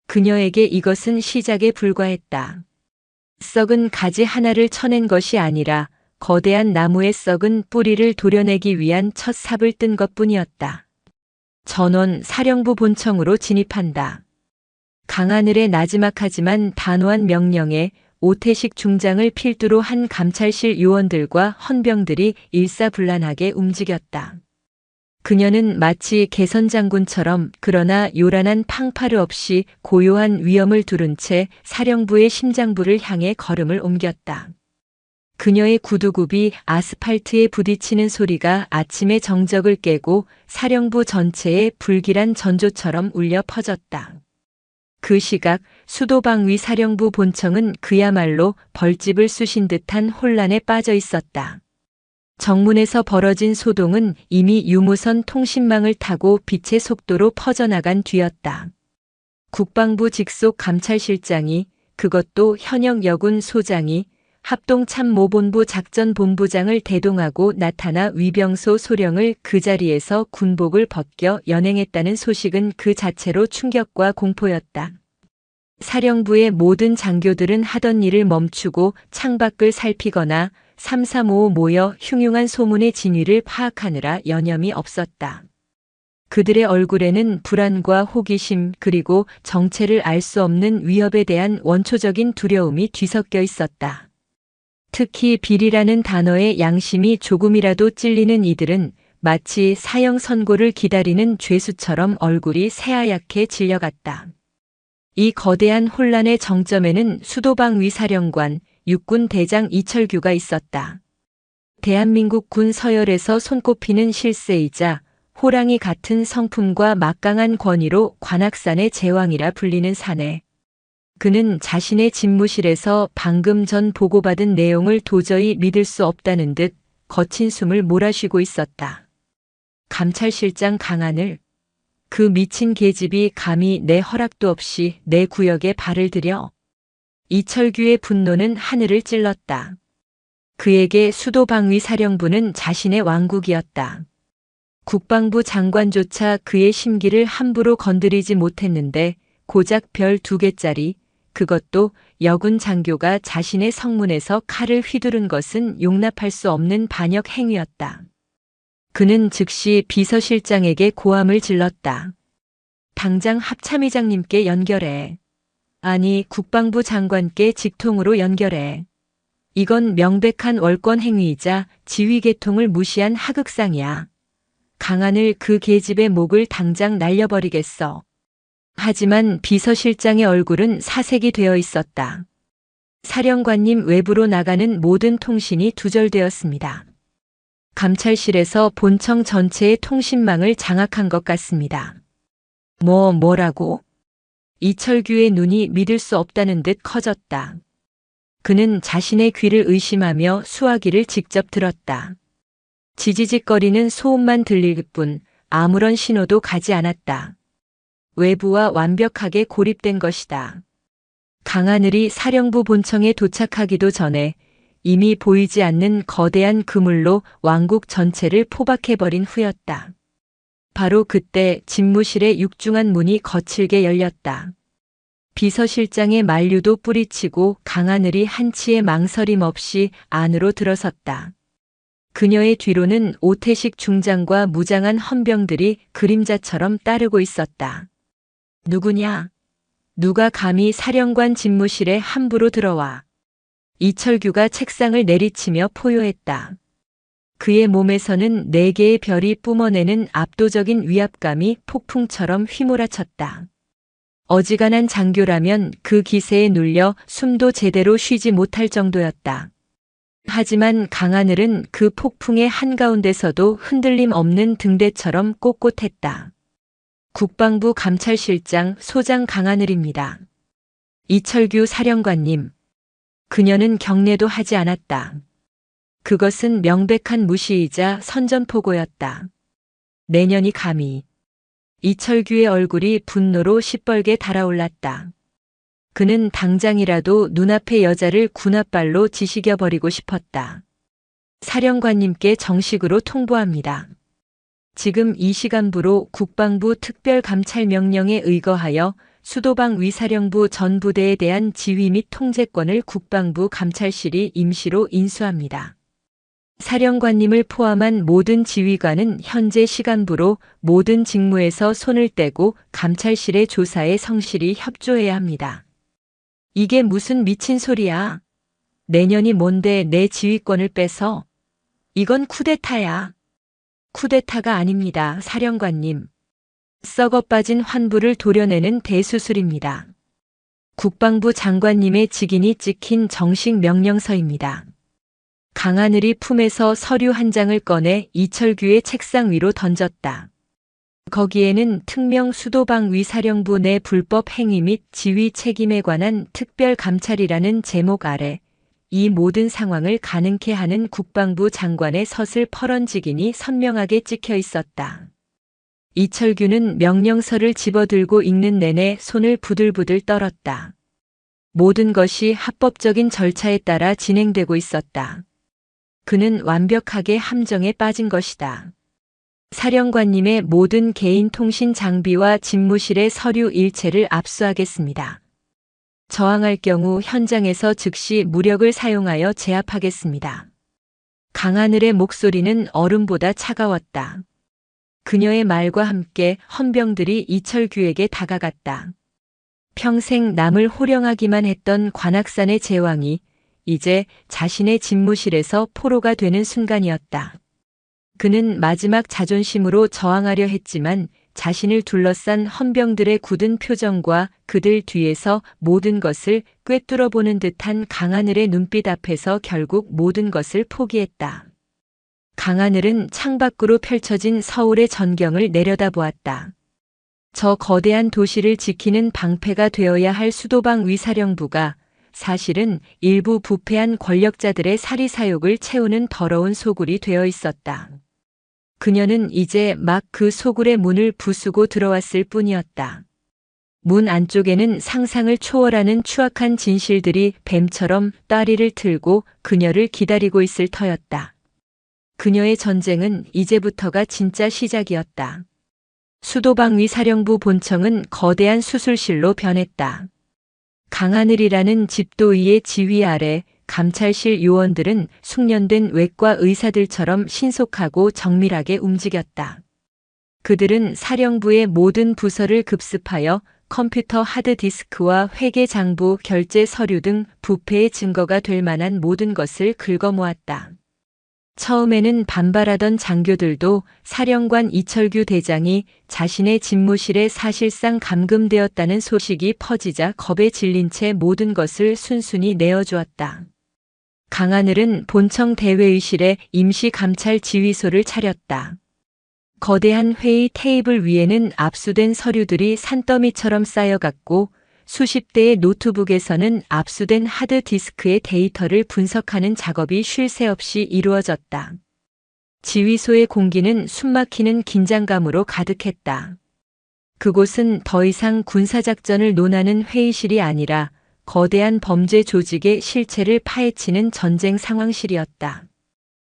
Speaker 1: 그녀에게 이것은 시작에 불과했다. 썩은 가지 하나를 쳐낸 것이 아니라 거대한 나무의 썩은 뿌리를 도려내기 위한 첫 삽을 뜬 것뿐이었다. 전원 사령부 본청으로 진입한다. 강하늘의 나지막하지만 단호한 명령에 오태식 중장을 필두로 한 감찰실 요원들과 헌병들이 일사불란하게 움직였다. 그녀는 마치 개선장군처럼 그러나 요란한 팡파르 없이 고요한 위엄을 두른 채 사령부의 심장부를 향해 걸음을 옮겼다. 그녀의 구두굽이 아스팔트에 부딪히는 소리가 아침의 정적을 깨고 사령부 전체에 불길한 전조처럼 울려 퍼졌다. 그 시각 수도방위 사령부 본청은 그야말로 벌집을 쑤신 듯한 혼란에 빠져 있었다. 정문에서 벌어진 소동은 이미 유무선 통신망을 타고 빛의 속도로 퍼져나간 뒤였다. 국방부 직속 감찰실장이, 그것도 현역 여군 소장이 합동참모본부 작전본부장을 대동하고 나타나 위병소 소령을 그 자리에서 군복을 벗겨 연행했다는 소식은 그 자체로 충격과 공포였다. 사령부의 모든 장교들은 하던 일을 멈추고 창밖을 살피거나 335 모여 흉흉한 소문의 진위를 파악하느라 여념이 없었다. 그들의 얼굴에는 불안과 호기심 그리고 정체를 알 수 없는 위협에 대한 원초적인 두려움이 뒤섞여 있었다. 특히 비리라는 단어에 양심이 조금이라도 찔리는 이들은 마치 사형 선고를 기다리는 죄수처럼 얼굴이 새하얗게 질려갔다. 이 거대한 혼란의 정점에는 수도방위 사령관, 육군 대장 이철규가 있었다. 대한민국 군 서열에서 손꼽히는 실세이자 호랑이 같은 성품과 막강한 권위로 관악산의 제왕이라 불리는 사내. 그는 자신의 집무실에서 방금 전 보고받은 내용을 도저히 믿을 수 없다는 듯 거친 숨을 몰아쉬고 있었다. 감찰실장 강하늘, 그 미친 계집이 감히 내 허락도 없이 내 구역에 발을 들여. 이철규의 분노는 하늘을 찔렀다. 그에게 수도방위 사령부는 자신의 왕국이었다. 국방부 장관조차 그의 심기를 함부로 건드리지 못했는데 고작 별 2개짜리, 그것도 여군 장교가 자신의 성문에서 칼을 휘두른 것은 용납할 수 없는 반역 행위였다. 그는 즉시 비서실장에게 고함을 질렀다. 당장 합참의장님께 연결해. 아니, 국방부 장관께 직통으로 연결해. 이건 명백한 월권 행위이자 지휘 계통을 무시한 하극상이야. 강하늘 그 계집의 목을 당장 날려버리겠어. 하지만 비서실장의 얼굴은 사색이 되어 있었다. 사령관님 외부로 나가는 모든 통신이 두절되었습니다. 감찰실에서 본청 전체의 통신망을 장악한 것 같습니다. 뭐라고? 이철규의 눈이 믿을 수 없다는 듯 커졌다. 그는 자신의 귀를 의심하며 수화기를 직접 들었다. 지지직거리는 소음만 들릴 뿐 아무런 신호도 가지 않았다. 외부와 완벽하게 고립된 것이다. 강하늘이 사령부 본청에 도착하기도 전에 이미 보이지 않는 거대한 그물로 왕국 전체를 포박해버린 후였다. 바로 그때 집무실의 육중한 문이 거칠게 열렸다. 비서실장의 만류도 뿌리치고 강하늘이 한치의 망설임 없이 안으로 들어섰다. 그녀의 뒤로는 오태식 중장과 무장한 헌병들이 그림자처럼 따르고 있었다. 누구냐? 누가 감히 사령관 집무실에 함부로 들어와? 이철규가 책상을 내리치며 포효했다. 그의 몸에서는 4개의 별이 뿜어내는 압도적인 위압감이 폭풍처럼 휘몰아쳤다. 어지간한 장교라면 그 기세에 눌려 숨도 제대로 쉬지 못할 정도였다. 하지만 강하늘은 그 폭풍의 한가운데서도 흔들림 없는 등대처럼 꼿꼿했다. 국방부 감찰실장 소장 강하늘입니다. 이철규 사령관님. 그녀는 경례도 하지 않았다. 그것은 명백한 무시이자 선전포고였다. 내년이 감히. 이철규의 얼굴이 분노로 시뻘게 달아올랐다. 그는 당장이라도 눈앞의 여자를 군홧발로 지시겨버리고 싶었다. 사령관님께 정식으로 통보합니다. 지금 이 시간부로 국방부 특별감찰명령에 의거하여 수도방위 사령부 전 부대에 대한 지휘 및 통제권을 국방부 감찰실이 임시로 인수합니다. 사령관님을 포함한 모든 지휘관은 현재 시간부로 모든 직무에서 손을 떼고 감찰실의 조사에 성실히 협조해야 합니다. 이게 무슨 미친 소리야. 내년이 뭔데 내 지휘권을 뺏어. 이건 쿠데타야. 쿠데타가 아닙니다, 사령관님. 썩어빠진 환부를 도려내는 대수술입니다. 국방부 장관님의 직인이 찍힌 정식 명령서입니다. 강하늘이 품에서 서류 한 장을 꺼내 이철규의 책상 위로 던졌다. 거기에는 특명 수도방 위사령부 내 불법 행위 및 지휘 책임에 관한 특별 감찰이라는 제목 아래 이 모든 상황을 가능케 하는 국방부 장관의 서슬 퍼런지긴이 선명하게 찍혀 있었다. 이철규는 명령서를 집어들고 읽는 내내 손을 부들부들 떨었다. 모든 것이 합법적인 절차에 따라 진행되고 있었다. 그는 완벽하게 함정에 빠진 것이다. 사령관님의 모든 개인 통신 장비와 집무실의 서류 일체를 압수하겠습니다. 저항할 경우 현장에서 즉시 무력을 사용하여 제압하겠습니다. 강하늘의 목소리는 얼음보다 차가웠다. 그녀의 말과 함께 헌병들이 이철규에게 다가갔다. 평생 남을 호령하기만 했던 관악산의 제왕이 이제 자신의 집무실에서 포로가 되는 순간이었다. 그는 마지막 자존심으로 저항하려 했지만 자신을 둘러싼 헌병들의 굳은 표정과 그들 뒤에서 모든 것을 꿰뚫어보는 듯한 강하늘의 눈빛 앞에서 결국 모든 것을 포기했다. 강하늘은 창밖으로 펼쳐진 서울의 전경을 내려다보았다. 저 거대한 도시를 지키는 방패가 되어야 할 수도방 위사령부가 사실은 일부 부패한 권력자들의 사리사욕을 채우는 더러운 소굴이 되어 있었다. 그녀는 이제 막 그 소굴의 문을 부수고 들어왔을 뿐이었다. 문 안쪽에는 상상을 초월하는 추악한 진실들이 뱀처럼 따리를 틀고 그녀를 기다리고 있을 터였다. 그녀의 전쟁은 이제부터가 진짜 시작이었다. 수도방 위사령부 본청은 거대한 수술실로 변했다. 강하늘이라는 집도의의 지휘 아래 감찰실 요원들은 숙련된 외과 의사들처럼 신속하고 정밀하게 움직였다. 그들은 사령부의 모든 부서를 급습하여 컴퓨터 하드디스크와 회계 장부, 결제 서류 등 부패의 증거가 될 만한 모든 것을 긁어모았다. 처음에는 반발하던 장교들도 사령관 이철규 대장이 자신의 집무실에 사실상 감금되었다는 소식이 퍼지자 겁에 질린 채 모든 것을 순순히 내어주었다. 강하늘은 본청 대회의실에 임시감찰 지휘소를 차렸다. 거대한 회의 테이블 위에는 압수된 서류들이 산더미처럼 쌓여갔고 수십 대의 노트북에서는 압수된 하드디스크의 데이터를 분석하는 작업이 쉴 새 없이 이루어졌다. 지휘소의 공기는 숨막히는 긴장감으로 가득했다. 그곳은 더 이상 군사작전을 논하는 회의실이 아니라 거대한 범죄 조직의 실체를 파헤치는 전쟁 상황실이었다.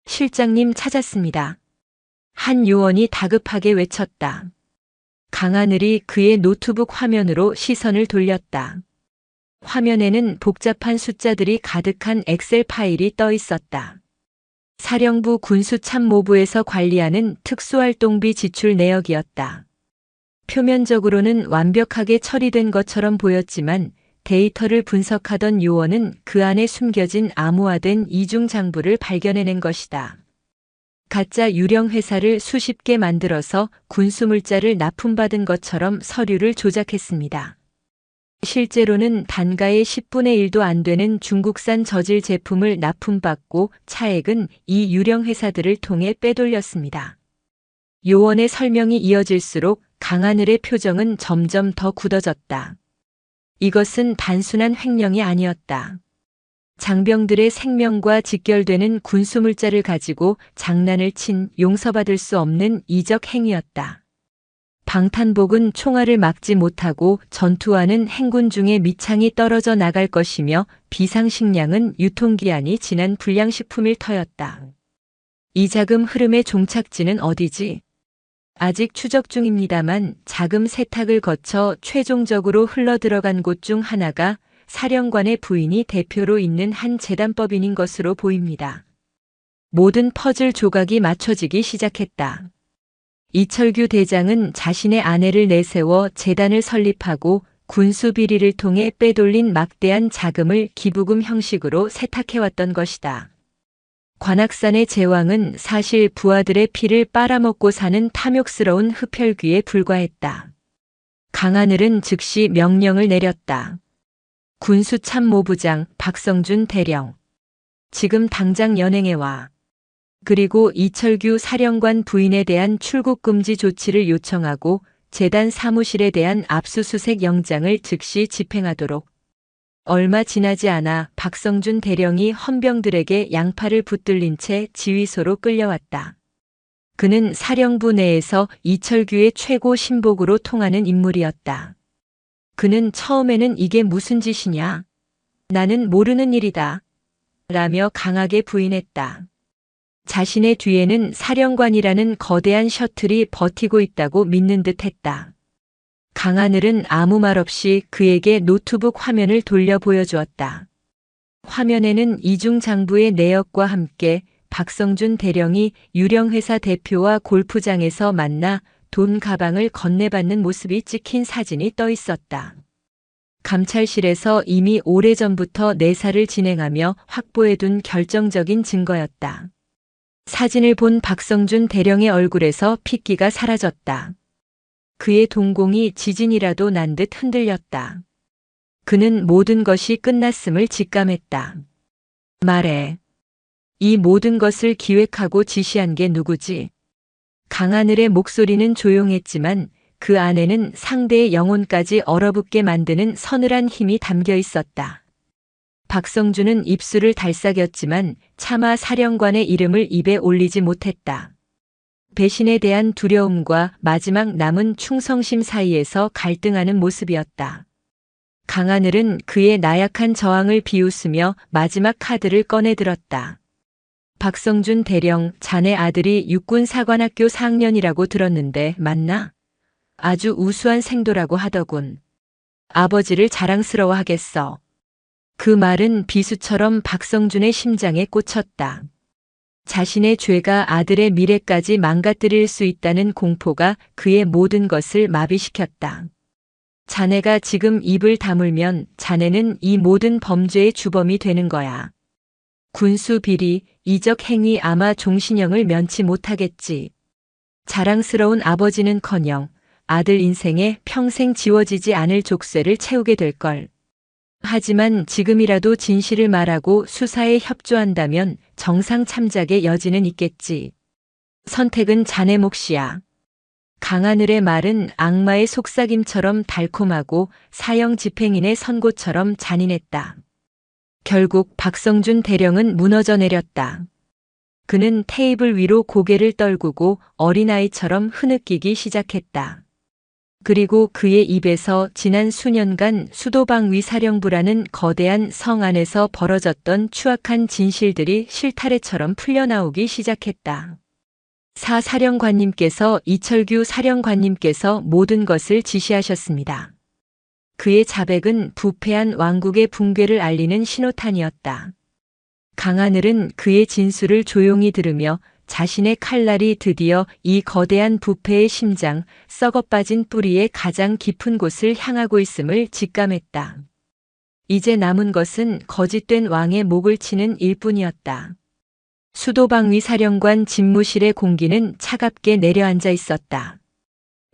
Speaker 1: 실장님 찾았습니다. 한 요원이 다급하게 외쳤다. 강하늘이 그의 노트북 화면으로 시선을 돌렸다. 화면에는 복잡한 숫자들이 가득한 엑셀 파일이 떠 있었다. 사령부 군수참모부에서 관리하는 특수활동비 지출 내역이었다. 표면적으로는 완벽하게 처리된 것처럼 보였지만 데이터를 분석하던 요원은 그 안에 숨겨진 암호화된 이중장부를 발견해낸 것이다. 가짜 유령 회사를 수십 개 만들어서 군수물자를 납품받은 것처럼 서류를 조작했습니다. 실제로는 단가의 10분의 1도 안 되는 중국산 저질 제품을 납품받고 차액은 이 유령 회사들을 통해 빼돌렸습니다. 요원의 설명이 이어질수록 강하늘의 표정은 점점 더 굳어졌다. 이것은 단순한 횡령이 아니었다. 장병들의 생명과 직결되는 군수물자를 가지고 장난을 친 용서받을 수 없는 이적 행위였다. 방탄복은 총알을 막지 못하고 전투하는 행군 중에 밑창이 떨어져 나갈 것이며 비상식량은 유통기한이 지난 불량식품일 터였다. 이 자금 흐름의 종착지는 어디지? 아직 추적 중입니다만 자금 세탁을 거쳐 최종적으로 흘러들어간 곳 중 하나가 사령관의 부인이 대표로 있는 한 재단법인인 것으로 보입니다. 모든 퍼즐 조각이 맞춰지기 시작했다. 이철규 대장은 자신의 아내를 내세워 재단을 설립하고 군수 비리를 통해 빼돌린 막대한 자금을 기부금 형식으로 세탁해왔던 것이다. 관악산의 제왕은 사실 부하들의 피를 빨아먹고 사는 탐욕스러운 흡혈귀에 불과했다. 강하늘은 즉시 명령을 내렸다. 군수참모부장 박성준 대령. 지금 당장 연행해와. 그리고 이철규 사령관 부인에 대한 출국 금지 조치를 요청하고 재단 사무실에 대한 압수수색 영장을 즉시 집행하도록. 얼마 지나지 않아 박성준 대령이 헌병들에게 양팔을 붙들린 채 지휘소로 끌려왔다. 그는 사령부 내에서 이철규의 최고 신복으로 통하는 인물이었다. 그는 처음에는 이게 무슨 짓이냐? 나는 모르는 일이다. 라며 강하게 부인했다. 자신의 뒤에는 사령관이라는 거대한 셔틀이 버티고 있다고 믿는 듯 했다. 강하늘은 아무 말 없이 그에게 노트북 화면을 돌려 보여주었다. 화면에는 이중 장부의 내역과 함께 박성준 대령이 유령회사 대표와 골프장에서 만나 돈 가방을 건네받는 모습이 찍힌 사진이 떠 있었다. 감찰실에서 이미 오래전부터 내사를 진행하며 확보해둔 결정적인 증거였다. 사진을 본 박성준 대령의 얼굴에서 핏기가 사라졌다. 그의 동공이 지진이라도 난 듯 흔들렸다. 그는 모든 것이 끝났음을 직감했다. 말해. 이 모든 것을 기획하고 지시한 게 누구지? 강하늘의 목소리는 조용했지만 그 안에는 상대의 영혼까지 얼어붙게 만드는 서늘한 힘이 담겨 있었다. 박성준은 입술을 달싹였지만 차마 사령관의 이름을 입에 올리지 못했다. 배신에 대한 두려움과 마지막 남은 충성심 사이에서 갈등하는 모습이었다. 강하늘은 그의 나약한 저항을 비웃으며 마지막 카드를 꺼내들었다. 박성준 대령, 자네 아들이 육군사관학교 4학년이라고 들었는데 맞나? 아주 우수한 생도라고 하더군. 아버지를 자랑스러워하겠어. 그 말은 비수처럼 박성준의 심장에 꽂혔다. 자신의 죄가 아들의 미래까지 망가뜨릴 수 있다는 공포가 그의 모든 것을 마비시켰다. 자네가 지금 입을 다물면 자네는 이 모든 범죄의 주범이 되는 거야. 군수 비리, 이적 행위 아마 종신형을 면치 못하겠지. 자랑스러운 아버지는커녕 아들 인생에 평생 지워지지 않을 족쇄를 채우게 될걸. 하지만 지금이라도 진실을 말하고 수사에 협조한다면 정상 참작의 여지는 있겠지. 선택은 자네 몫이야. 강하늘의 말은 악마의 속삭임처럼 달콤하고 사형 집행인의 선고처럼 잔인했다. 결국 박성준 대령은 무너져 내렸다. 그는 테이블 위로 고개를 떨구고 어린아이처럼 흐느끼기 시작했다. 그리고 그의 입에서 지난 수년간 수도방위 사령부라는 거대한 성 안에서 벌어졌던 추악한 진실들이 실타래처럼 풀려나오기 시작했다. 사령관님께서 이철규 사령관님께서 모든 것을 지시하셨습니다. 그의 자백은 부패한 왕국의 붕괴를 알리는 신호탄이었다. 강하늘은 그의 진술을 조용히 들으며 자신의 칼날이 드디어 이 거대한 부패의 심장, 썩어빠진 뿌리의 가장 깊은 곳을 향하고 있음을 직감했다. 이제 남은 것은 거짓된 왕의 목을 치는 일뿐이었다. 수도방위 사령관 집무실의 공기는 차갑게 내려앉아 있었다.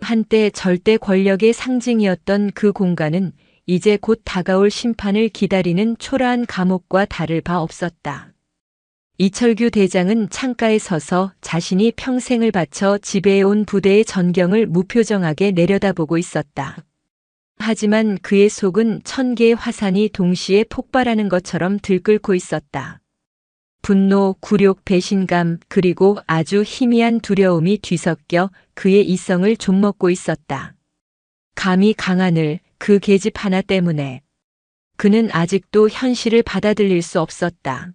Speaker 1: 한때 절대 권력의 상징이었던 그 공간은 이제 곧 다가올 심판을 기다리는 초라한 감옥과 다를 바 없었다. 이철규 대장은 창가에 서서 자신이 평생을 바쳐 지배해온 부대의 전경을 무표정하게 내려다보고 있었다. 하지만 그의 속은 1000개의 화산이 동시에 폭발하는 것처럼 들끓고 있었다. 분노, 굴욕, 배신감, 그리고 아주 희미한 두려움이 뒤섞여 그의 이성을 좀먹고 있었다. 감히 강하늘, 그 계집 하나 때문에. 그는 아직도 현실을 받아들일 수 없었다.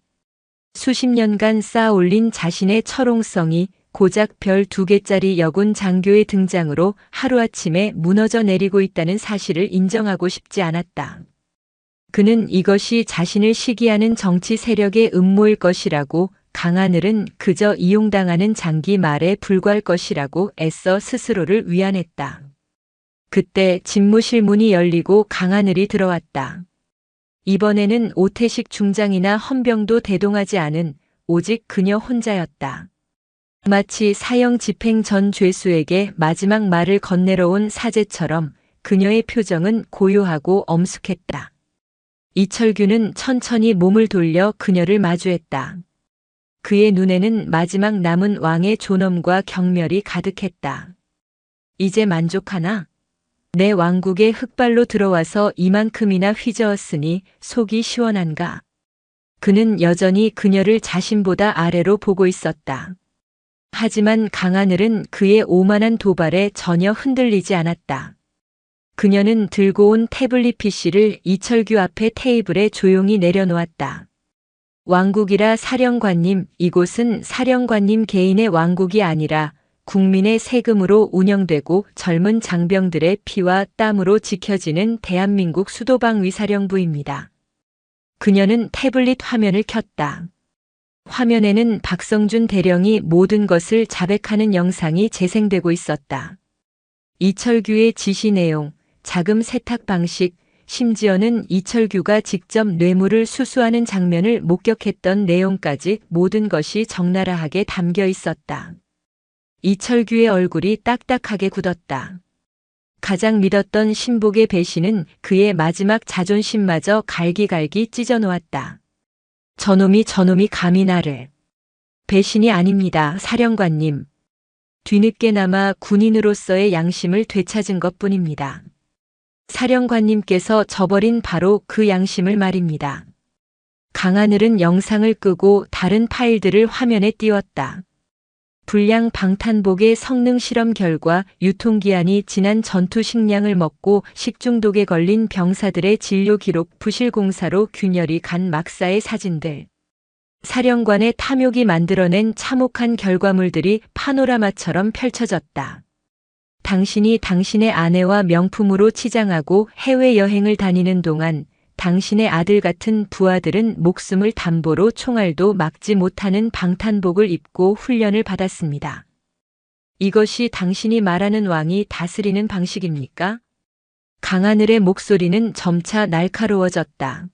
Speaker 1: 수십 년간 쌓아올린 자신의 철옹성이 고작 별 2개짜리 여군 장교의 등장으로 하루아침에 무너져 내리고 있다는 사실을 인정하고 싶지 않았다. 그는 이것이 자신을 시기하는 정치 세력의 음모일 것이라고, 강하늘은 그저 이용당하는 장기 말에 불과할 것이라고 애써 스스로를 위안했다. 그때 집무실 문이 열리고 강하늘이 들어왔다. 이번에는 오태식 중장이나 헌병도 대동하지 않은 오직 그녀 혼자였다. 마치 사형 집행 전 죄수에게 마지막 말을 건네러 온 사제처럼 그녀의 표정은 고요하고 엄숙했다. 이철규는 천천히 몸을 돌려 그녀를 마주했다. 그의 눈에는 마지막 남은 왕의 존엄과 경멸이 가득했다. 이제 만족하나? 내 왕국에 흑발로 들어와서 이만큼이나 휘저었으니 속이 시원한가? 그는 여전히 그녀를 자신보다 아래로 보고 있었다. 하지만 강하늘은 그의 오만한 도발에 전혀 흔들리지 않았다. 그녀는 들고 온 태블릿 PC를 이철규 앞에 테이블에 조용히 내려놓았다. 왕국이라 사령관님, 이곳은 사령관님 개인의 왕국이 아니라 국민의 세금으로 운영되고 젊은 장병들의 피와 땀으로 지켜지는 대한민국 수도방위사령부입니다. 그녀는 태블릿 화면을 켰다. 화면에는 박성준 대령이 모든 것을 자백하는 영상이 재생되고 있었다. 이철규의 지시 내용, 자금 세탁 방식, 심지어는 이철규가 직접 뇌물을 수수하는 장면을 목격했던 내용까지 모든 것이 적나라하게 담겨 있었다. 이철규의 얼굴이 딱딱하게 굳었다. 가장 믿었던 신복의 배신은 그의 마지막 자존심마저 갈기갈기 찢어놓았다. 저놈이 감히 나를. 배신이 아닙니다, 사령관님. 뒤늦게나마 군인으로서의 양심을 되찾은 것뿐입니다. 사령관님께서 저버린 바로 그 양심을 말입니다. 강하늘은 영상을 끄고 다른 파일들을 화면에 띄웠다. 불량 방탄복의 성능 실험 결과 유통기한이 지난 전투 식량을 먹고 식중독에 걸린 병사들의 진료 기록, 부실공사로 균열이 간 막사의 사진들. 사령관의 탐욕이 만들어낸 참혹한 결과물들이 파노라마처럼 펼쳐졌다. 당신이 당신의 아내와 명품으로 치장하고 해외여행을 다니는 동안 당신의 아들 같은 부하들은 목숨을 담보로 총알도 막지 못하는 방탄복을 입고 훈련을 받았습니다. 이것이 당신이 말하는 왕이 다스리는 방식입니까? 강하늘의 목소리는 점차 날카로워졌다.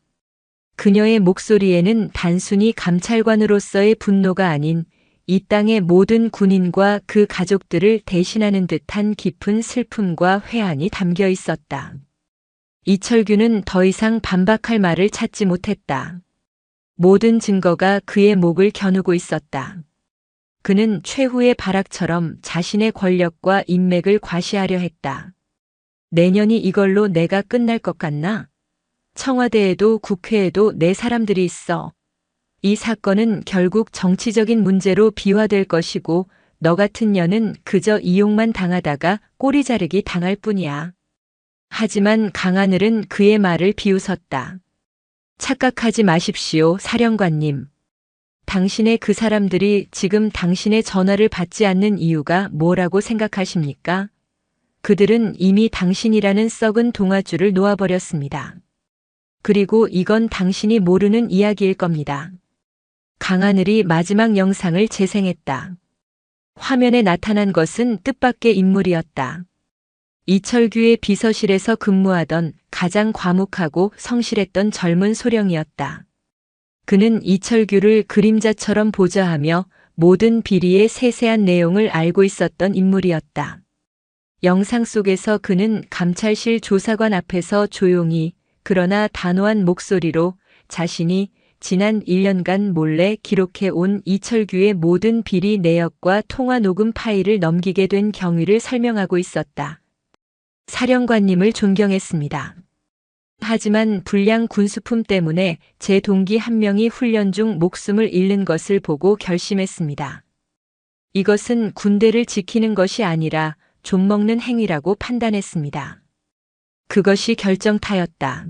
Speaker 1: 그녀의 목소리에는 단순히 감찰관으로서의 분노가 아닌 이 땅의 모든 군인과 그 가족들을 대신하는 듯한 깊은 슬픔과 회한이 담겨 있었다. 이철규는 더 이상 반박할 말을 찾지 못했다. 모든 증거가 그의 목을 겨누고 있었다. 그는 최후의 발악처럼 자신의 권력과 인맥을 과시하려 했다. 내년이 이걸로 내가 끝날 것 같나? 청와대에도 국회에도 내 사람들이 있어. 이 사건은 결국 정치적인 문제로 비화될 것이고 너 같은 년은 그저 이용만 당하다가 꼬리 자르기 당할 뿐이야. 하지만 강하늘은 그의 말을 비웃었다. 착각하지 마십시오, 사령관님. 당신의 그 사람들이 지금 당신의 전화를 받지 않는 이유가 뭐라고 생각하십니까? 그들은 이미 당신이라는 썩은 동아줄을 놓아버렸습니다. 그리고 이건 당신이 모르는 이야기일 겁니다. 강하늘이 마지막 영상을 재생했다. 화면에 나타난 것은 뜻밖의 인물이었다. 이철규의 비서실에서 근무하던 가장 과묵하고 성실했던 젊은 소령이었다. 그는 이철규를 그림자처럼 보좌하며 모든 비리의 세세한 내용을 알고 있었던 인물이었다. 영상 속에서 그는 감찰실 조사관 앞에서 조용히 그러나 단호한 목소리로 자신이 지난 1년간 몰래 기록해 온 이철규의 모든 비리 내역과 통화 녹음 파일을 넘기게 된 경위를 설명하고 있었다. 사령관님을 존경했습니다. 하지만 불량 군수품 때문에 제 동기 한 명이 훈련 중 목숨을 잃는 것을 보고 결심했습니다. 이것은 군대를 지키는 것이 아니라 좀먹는 행위라고 판단했습니다. 그것이 결정타였다.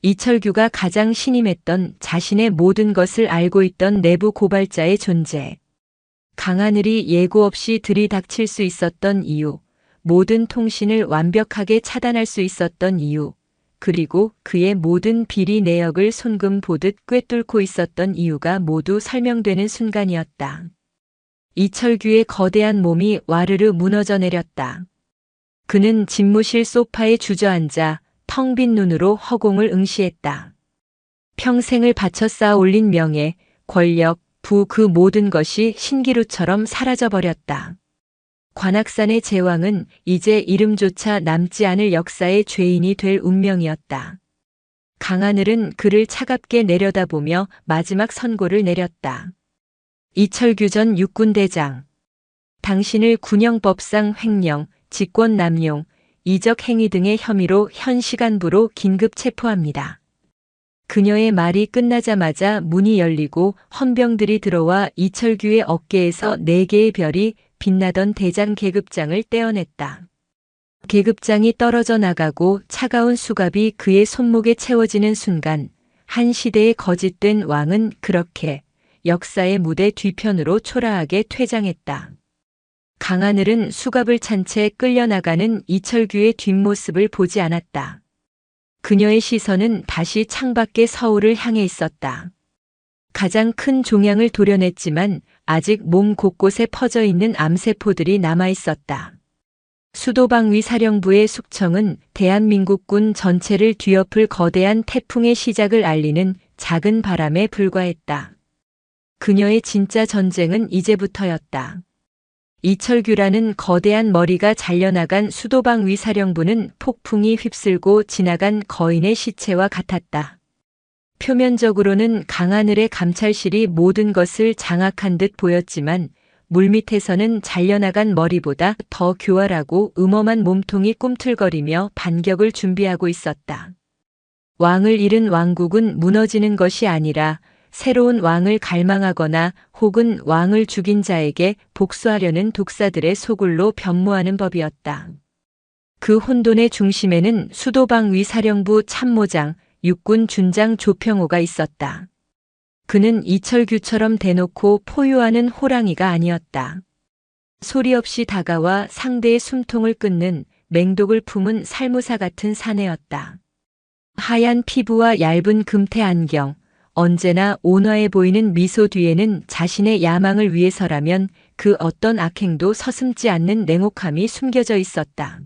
Speaker 1: 이철규가 가장 신임했던 자신의 모든 것을 알고 있던 내부 고발자의 존재. 강하늘이 예고 없이 들이닥칠 수 있었던 이유, 모든 통신을 완벽하게 차단할 수 있었던 이유, 그리고 그의 모든 비리 내역을 손금 보듯 꿰뚫고 있었던 이유가 모두 설명되는 순간이었다. 이철규의 거대한 몸이 와르르 무너져 내렸다. 그는 집무실 소파에 주저앉아 텅 빈 눈으로 허공을 응시했다. 평생을 바쳐 쌓아 올린 명예, 권력, 부 그 모든 것이 신기루처럼 사라져버렸다. 관악산의 제왕은 이제 이름조차 남지 않을 역사의 죄인이 될 운명이었다. 강하늘은 그를 차갑게 내려다보며 마지막 선고를 내렸다. 이철규 전 육군대장. 당신을 군형법상 횡령, 직권 남용, 이적 행위 등의 혐의로 현 시간부로 긴급 체포합니다. 그녀의 말이 끝나자마자 문이 열리고 헌병들이 들어와 이철규의 어깨에서 4개의 별이 빛나던 대장 계급장을 떼어냈다. 계급장이 떨어져 나가고 차가운 수갑이 그의 손목에 채워지는 순간 한 시대의 거짓된 왕은 그렇게 역사의 무대 뒤편으로 초라하게 퇴장했다. 강하늘은 수갑을 찬 채 끌려나가는 이철규의 뒷모습을 보지 않았다. 그녀의 시선은 다시 창밖의 서울을 향해 있었다. 가장 큰 종양을 도려냈지만 아직 몸 곳곳에 퍼져 있는 암세포들이 남아 있었다. 수도방위 사령부의 숙청은 대한민국군 전체를 뒤엎을 거대한 태풍의 시작을 알리는 작은 바람에 불과했다. 그녀의 진짜 전쟁은 이제부터였다. 이철규라는 거대한 머리가 잘려나간 수도방위 사령부는 폭풍이 휩쓸고 지나간 거인의 시체와 같았다. 표면적으로는 강하늘의 감찰실이 모든 것을 장악한 듯 보였지만 물밑에서는 잘려나간 머리보다 더 교활하고 음험한 몸통이 꿈틀거리며 반격을 준비하고 있었다. 왕을 잃은 왕국은 무너지는 것이 아니라 새로운 왕을 갈망하거나 혹은 왕을 죽인 자에게 복수하려는 독사들의 소굴로 변모하는 법이었다. 그 혼돈의 중심에는 수도방위 사령부 참모장, 육군 준장 조평호가 있었다. 그는 이철규처럼 대놓고 포효하는 호랑이가 아니었다. 소리 없이 다가와 상대의 숨통을 끊는 맹독을 품은 살무사 같은 사내였다. 하얀 피부와 얇은 금태 안경, 언제나 온화해 보이는 미소 뒤에는 자신의 야망을 위해서라면 그 어떤 악행도 서슴지 않는 냉혹함이 숨겨져 있었다.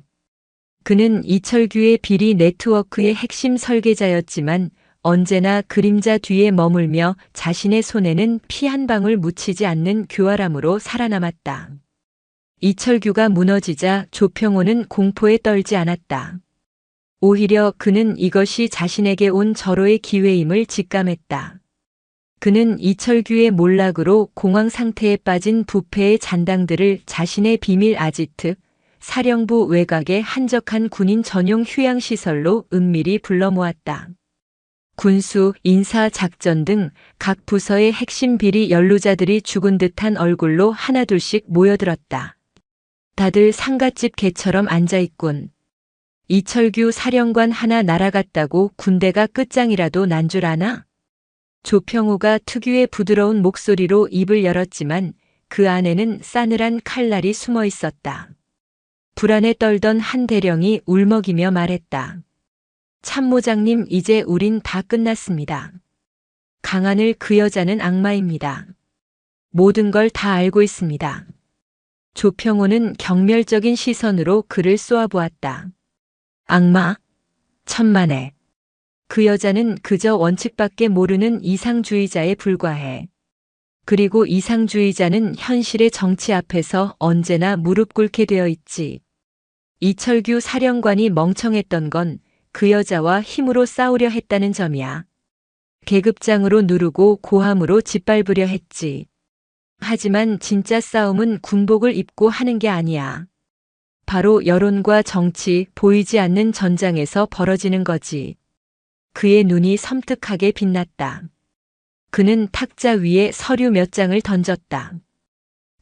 Speaker 1: 그는 이철규의 비리 네트워크의 핵심 설계자였지만 언제나 그림자 뒤에 머물며 자신의 손에는 피 한 방울 묻히지 않는 교활함으로 살아남았다. 이철규가 무너지자 조평호는 공포에 떨지 않았다. 오히려 그는 이것이 자신에게 온 절호의 기회임을 직감했다. 그는 이철규의 몰락으로 공황 상태에 빠진 부패의 잔당들을 자신의 비밀 아지트, 사령부 외곽의 한적한 군인 전용 휴양시설로 은밀히 불러 모았다. 군수, 인사, 작전 등 각 부서의 핵심 비리 연루자들이 죽은 듯한 얼굴로 하나둘씩 모여들었다. 다들 상갓집 개처럼 앉아있군. 이철규 사령관 하나 날아갔다고 군대가 끝장이라도 난 줄 아나? 조평호가 특유의 부드러운 목소리로 입을 열었지만 그 안에는 싸늘한 칼날이 숨어 있었다. 불안에 떨던 한 대령이 울먹이며 말했다. 참모장님, 이제 우린 다 끝났습니다. 강하늘 그 여자는 악마입니다. 모든 걸 다 알고 있습니다. 조평호는 경멸적인 시선으로 그를 쏘아보았다. 악마? 천만에. 그 여자는 그저 원칙밖에 모르는 이상주의자에 불과해. 그리고 이상주의자는 현실의 정치 앞에서 언제나 무릎 꿇게 되어 있지. 이철규 사령관이 멍청했던 건 그 여자와 힘으로 싸우려 했다는 점이야. 계급장으로 누르고 고함으로 짓밟으려 했지. 하지만 진짜 싸움은 군복을 입고 하는 게 아니야. 바로 여론과 정치, 보이지 않는 전장에서 벌어지는 거지. 그의 눈이 섬뜩하게 빛났다. 그는 탁자 위에 서류 몇 장을 던졌다.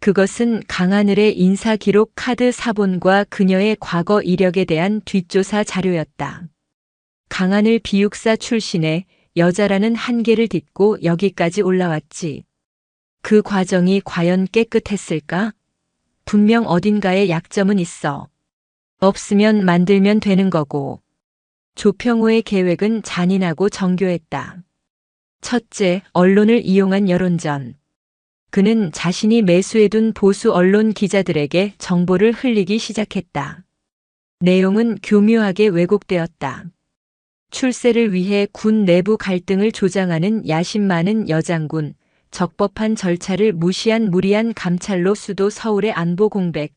Speaker 1: 그것은 강하늘의 인사기록 카드 사본과 그녀의 과거 이력에 대한 뒷조사 자료였다. 강하늘 비육사 출신의 여자라는 한계를 딛고 여기까지 올라왔지. 그 과정이 과연 깨끗했을까? 분명 어딘가에 약점은 있어. 없으면 만들면 되는 거고. 조평호의 계획은 잔인하고 정교했다. 첫째, 언론을 이용한 여론전. 그는 자신이 매수해둔 보수 언론 기자들에게 정보를 흘리기 시작했다. 내용은 교묘하게 왜곡되었다. 출세를 위해 군 내부 갈등을 조장하는 야심 많은 여장군, 적법한 절차를 무시한 무리한 감찰로 수도 서울의 안보 공백,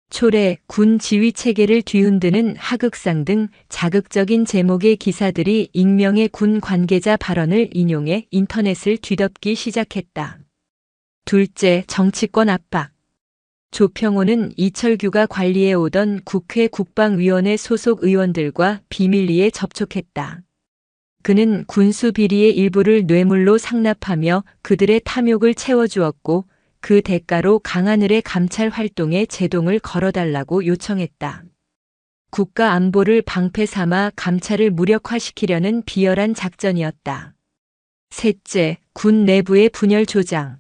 Speaker 1: 초래, 군 지휘 체계를 뒤흔드는 하극상 등 자극적인 제목의 기사들이 익명의 군 관계자 발언을 인용해 인터넷을 뒤덮기 시작했다. 둘째, 정치권 압박. 조평호는 이철규가 관리해오던 국회 국방위원회 소속 의원들과 비밀리에 접촉했다. 그는 군수 비리의 일부를 뇌물로 상납하며 그들의 탐욕을 채워주었고 그 대가로 강하늘의 감찰 활동에 제동을 걸어달라고 요청했다. 국가 안보를 방패 삼아 감찰을 무력화시키려는 비열한 작전이었다. 셋째, 군 내부의 분열 조장.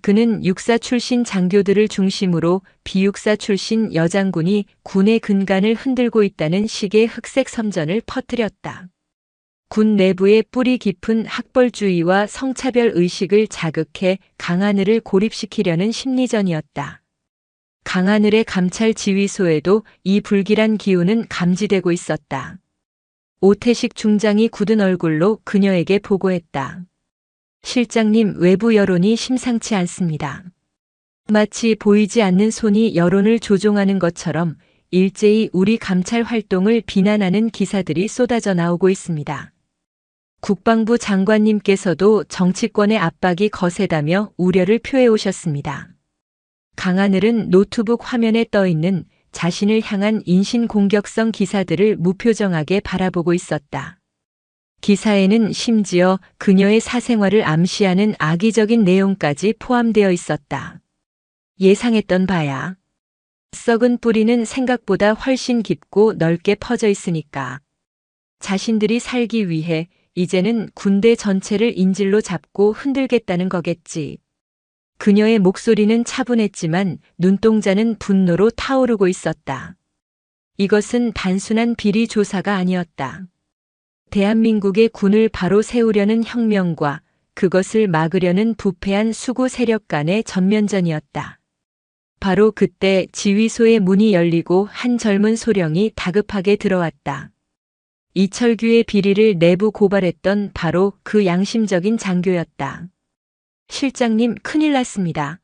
Speaker 1: 그는 육사 출신 장교들을 중심으로 비육사 출신 여장군이 군의 근간을 흔들고 있다는 식의 흑색 선전을 퍼뜨렸다. 군 내부의 뿌리 깊은 학벌주의와 성차별 의식을 자극해 강하늘을 고립시키려는 심리전이었다. 강하늘의 감찰 지휘소에도 이 불길한 기운은 감지되고 있었다. 오태식 중장이 굳은 얼굴로 그녀에게 보고했다. 실장님, 외부 여론이 심상치 않습니다. 마치 보이지 않는 손이 여론을 조종하는 것처럼 일제히 우리 감찰 활동을 비난하는 기사들이 쏟아져 나오고 있습니다. 국방부 장관님께서도 정치권의 압박이 거세다며 우려를 표해 오셨습니다. 강하늘은 노트북 화면에 떠있는 자신을 향한 인신공격성 기사들을 무표정하게 바라보고 있었다. 기사에는 심지어 그녀의 사생활을 암시하는 악의적인 내용까지 포함되어 있었다. 예상했던 바야. 썩은 뿌리는 생각보다 훨씬 깊고 넓게 퍼져 있으니까. 자신들이 살기 위해 이제는 군대 전체를 인질로 잡고 흔들겠다는 거겠지. 그녀의 목소리는 차분했지만 눈동자는 분노로 타오르고 있었다. 이것은 단순한 비리 조사가 아니었다. 대한민국의 군을 바로 세우려는 혁명과 그것을 막으려는 부패한 수구 세력 간의 전면전이었다. 바로 그때 지휘소의 문이 열리고 한 젊은 소령이 다급하게 들어왔다. 이철규의 비리를 내부 고발했던 바로 그 양심적인 장교였다. 실장님, 큰일 났습니다.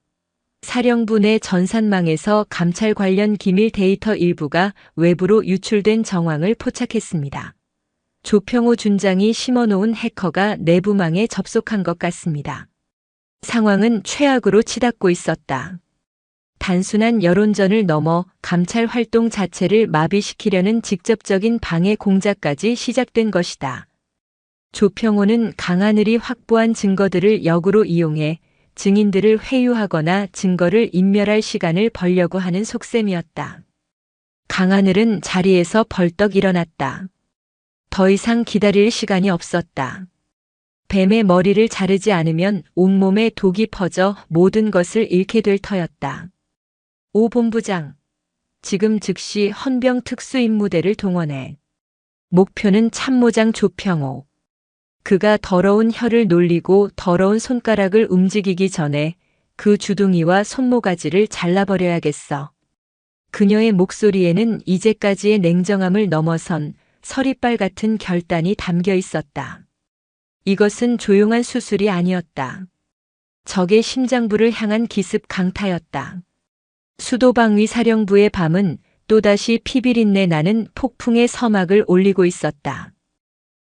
Speaker 1: 사령부 내 전산망에서 감찰 관련 기밀 데이터 일부가 외부로 유출된 정황을 포착했습니다. 조평호 준장이 심어놓은 해커가 내부망에 접속한 것 같습니다. 상황은 최악으로 치닫고 있었다. 단순한 여론전을 넘어 감찰 활동 자체를 마비시키려는 직접적인 방해 공작까지 시작된 것이다. 조평호는 강하늘이 확보한 증거들을 역으로 이용해 증인들을 회유하거나 증거를 인멸할 시간을 벌려고 하는 속셈이었다. 강하늘은 자리에서 벌떡 일어났다. 더 이상 기다릴 시간이 없었다. 뱀의 머리를 자르지 않으면 온몸에 독이 퍼져 모든 것을 잃게 될 터였다. 오 본부장, 지금 즉시 헌병 특수임무대를 동원해. 목표는 참모장 조평호. 그가 더러운 혀를 놀리고 더러운 손가락을 움직이기 전에 그 주둥이와 손모가지를 잘라버려야겠어. 그녀의 목소리에는 이제까지의 냉정함을 넘어선 서리빨 같은 결단이 담겨 있었다. 이것은 조용한 수술이 아니었다. 적의 심장부를 향한 기습 강타였다. 수도방위 사령부의 밤은 또다시 피비린내 나는 폭풍의 서막을 올리고 있었다.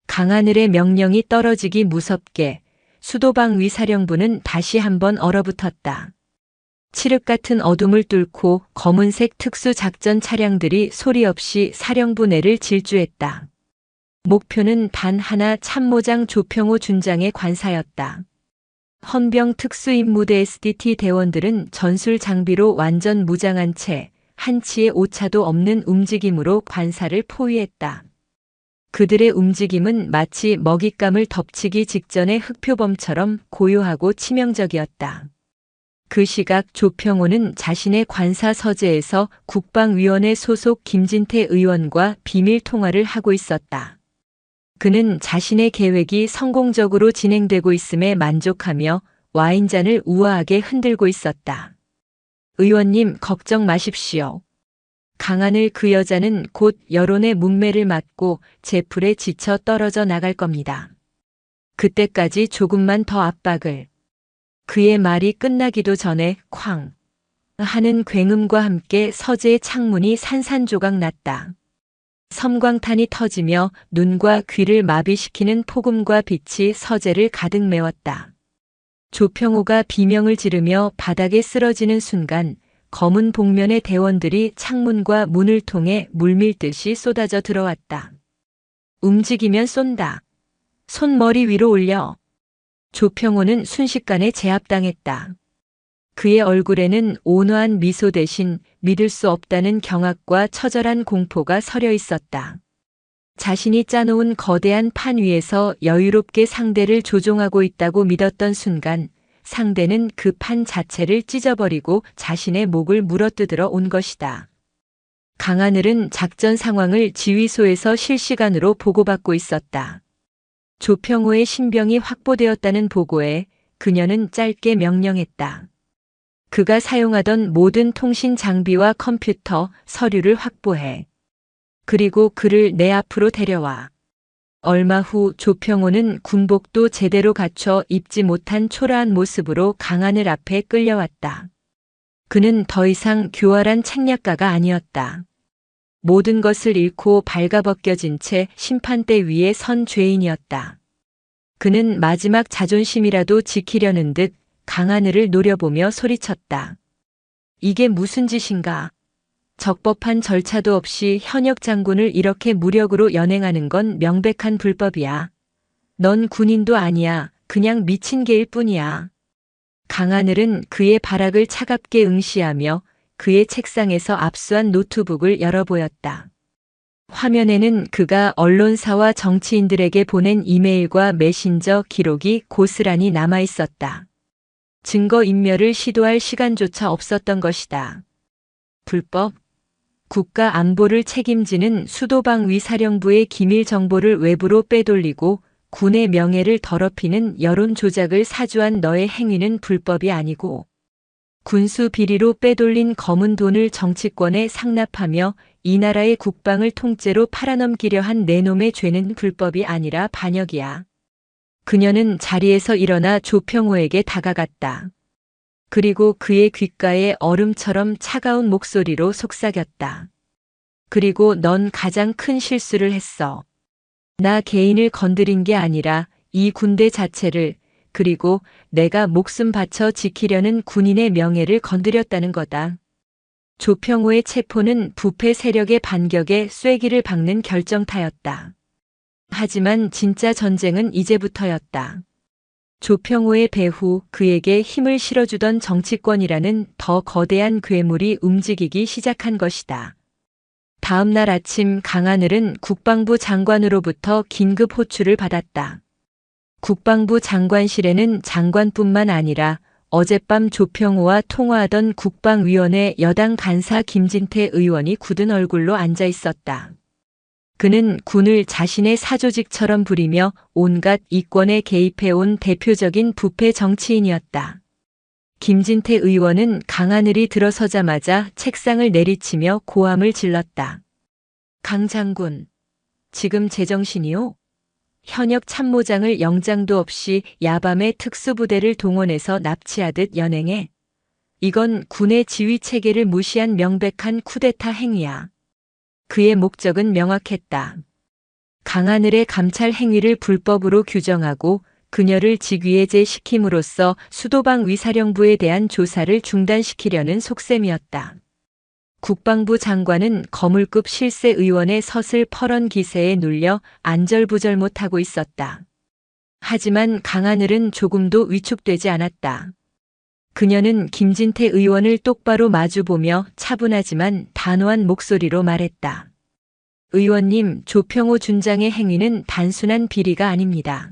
Speaker 1: 강하늘의 명령이 떨어지기 무섭게 수도방위 사령부는 다시 한번 얼어붙었다. 칠흑 같은 어둠을 뚫고 검은색 특수작전 차량들이 소리 없이 사령부 내를 질주했다. 목표는 단 하나, 참모장 조평호 준장의 관사였다. 헌병 특수임무대 SDT 대원들은 전술 장비로 완전 무장한 채 한치의 오차도 없는 움직임으로 관사를 포위했다. 그들의 움직임은 마치 먹잇감을 덮치기 직전의 흑표범처럼 고요하고 치명적이었다. 그 시각 조평호는 자신의 관사 서재에서 국방위원회 소속 김진태 의원과 비밀 통화를 하고 있었다. 그는 자신의 계획이 성공적으로 진행되고 있음에 만족하며 와인잔을 우아하게 흔들고 있었다. 의원님, 걱정 마십시오. 강하늘 그 여자는 곧 여론의 문매를 맞고 제풀에 지쳐 떨어져 나갈 겁니다. 그때까지 조금만 더 압박을. 그의 말이 끝나기도 전에 쾅 하는 굉음과 함께 서재의 창문이 산산조각 났다. 섬광탄이 터지며 눈과 귀를 마비시키는 폭음과 빛이 서재를 가득 메웠다. 조평호가 비명을 지르며 바닥에 쓰러지는 순간 검은 복면의 대원들이 창문과 문을 통해 물밀듯이 쏟아져 들어왔다. 움직이면 쏜다. 손 머리 위로 올려. 조평호는 순식간에 제압당했다. 그의 얼굴에는 온화한 미소 대신 믿을 수 없다는 경악과 처절한 공포가 서려 있었다. 자신이 짜놓은 거대한 판 위에서 여유롭게 상대를 조종하고 있다고 믿었던 순간 상대는 그 판 자체를 찢어버리고 자신의 목을 물어뜯으러 온 것이다. 강하늘은 작전 상황을 지휘소에서 실시간으로 보고받고 있었다. 조평호의 신병이 확보되었다는 보고에 그녀는 짧게 명령했다. 그가 사용하던 모든 통신 장비와 컴퓨터, 서류를 확보해. 그리고 그를 내 앞으로 데려와. 얼마 후 조평호는 군복도 제대로 갖춰 입지 못한 초라한 모습으로 강하늘 앞에 끌려왔다. 그는 더 이상 교활한 책략가가 아니었다. 모든 것을 잃고 발가벗겨진 채 심판대 위에 선 죄인이었다. 그는 마지막 자존심이라도 지키려는 듯 강하늘을 노려보며 소리쳤다. 이게 무슨 짓인가? 적법한 절차도 없이 현역 장군을 이렇게 무력으로 연행하는 건 명백한 불법이야. 넌 군인도 아니야. 그냥 미친 개일 뿐이야. 강하늘은 그의 발악을 차갑게 응시하며 그의 책상에서 압수한 노트북을 열어보였다. 화면에는 그가 언론사와 정치인들에게 보낸 이메일과 메신저 기록이 고스란히 남아 있었다. 증거인멸을 시도할 시간조차 없었던 것이다. 불법? 국가 안보를 책임지는 수도방 위사령부의 기밀 정보를 외부로 빼돌리고 군의 명예를 더럽히는 여론 조작을 사주한 너의 행위는 불법이 아니고 군수 비리로 빼돌린 검은 돈을 정치권에 상납하며 이 나라의 국방을 통째로 팔아넘기려 한 내 놈의 죄는 불법이 아니라 반역이야. 그녀는 자리에서 일어나 조평호에게 다가갔다. 그리고 그의 귓가에 얼음처럼 차가운 목소리로 속삭였다. 그리고 넌 가장 큰 실수를 했어. 나 개인을 건드린 게 아니라 이 군대 자체를, 그리고 내가 목숨 바쳐 지키려는 군인의 명예를 건드렸다는 거다. 조평호의 체포는 부패 세력의 반격에 쐐기를 박는 결정타였다. 하지만 진짜 전쟁은 이제부터였다. 조평호의 배후 그에게 힘을 실어주던 정치권이라는 더 거대한 괴물이 움직이기 시작한 것이다. 다음 날 아침 강하늘은 국방부 장관으로부터 긴급 호출을 받았다. 국방부 장관실에는 장관뿐만 아니라 어젯밤 조평호와 통화하던 국방위원회 여당 간사 김진태 의원이 굳은 얼굴로 앉아 있었다. 그는 군을 자신의 사조직처럼 부리며 온갖 이권에 개입해온 대표적인 부패 정치인이었다. 김진태 의원은 강하늘이 들어서자마자 책상을 내리치며 고함을 질렀다. 강 장군, 지금 제정신이요? 현역 참모장을 영장도 없이 야밤에 특수부대를 동원해서 납치하듯 연행해. 이건 군의 지휘체계를 무시한 명백한 쿠데타 행위야. 그의 목적은 명확했다. 강하늘의 감찰 행위를 불법으로 규정하고 그녀를 직위해제시킴으로써 수도방 위사령부에 대한 조사를 중단시키려는 속셈이었다. 국방부 장관은 거물급 실세 의원의 서슬 퍼런 기세에 눌려 안절부절 못하고 있었다. 하지만 강하늘은 조금도 위축되지 않았다. 그녀는 김진태 의원을 똑바로 마주보며 차분하지만 단호한 목소리로 말했다. 의원님, 조평호 준장의 행위는 단순한 비리가 아닙니다.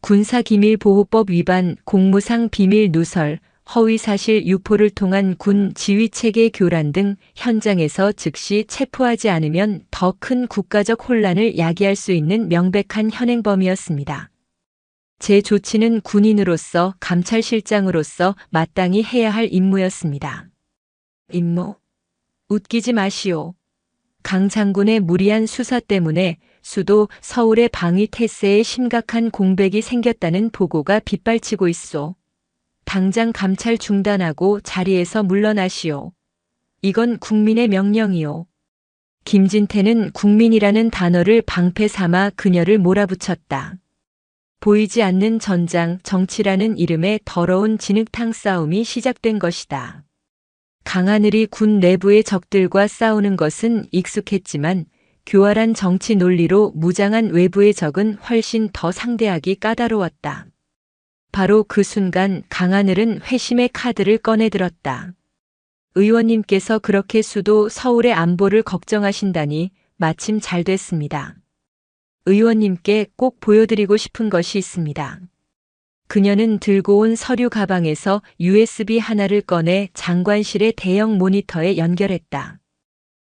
Speaker 1: 군사기밀보호법 위반, 공무상 비밀 누설, 허위사실 유포를 통한 군 지휘체계 교란 등 현장에서 즉시 체포하지 않으면 더 큰 국가적 혼란을 야기할 수 있는 명백한 현행범이었습니다. 제 조치는 군인으로서 감찰실장으로서 마땅히 해야 할 임무였습니다. 임무? 웃기지 마시오. 강 장군의 무리한 수사 때문에 수도 서울의 방위 태세에 심각한 공백이 생겼다는 보고가 빗발치고 있소. 당장 감찰 중단하고 자리에서 물러나시오. 이건 국민의 명령이오. 김진태는 국민이라는 단어를 방패 삼아 그녀를 몰아붙였다. 보이지 않는 전장, 정치라는 이름의 더러운 진흙탕 싸움이 시작된 것이다. 강하늘이 군 내부의 적들과 싸우는 것은 익숙했지만 교활한 정치 논리로 무장한 외부의 적은 훨씬 더 상대하기 까다로웠다. 바로 그 순간 강하늘은 회심의 카드를 꺼내들었다. 의원님께서 그렇게 수도 서울의 안보를 걱정하신다니 마침 잘 됐습니다. 의원님께 꼭 보여드리고 싶은 것이 있습니다. 그녀는 들고 온 서류 가방에서 USB 하나를 꺼내 장관실의 대형 모니터에 연결했다.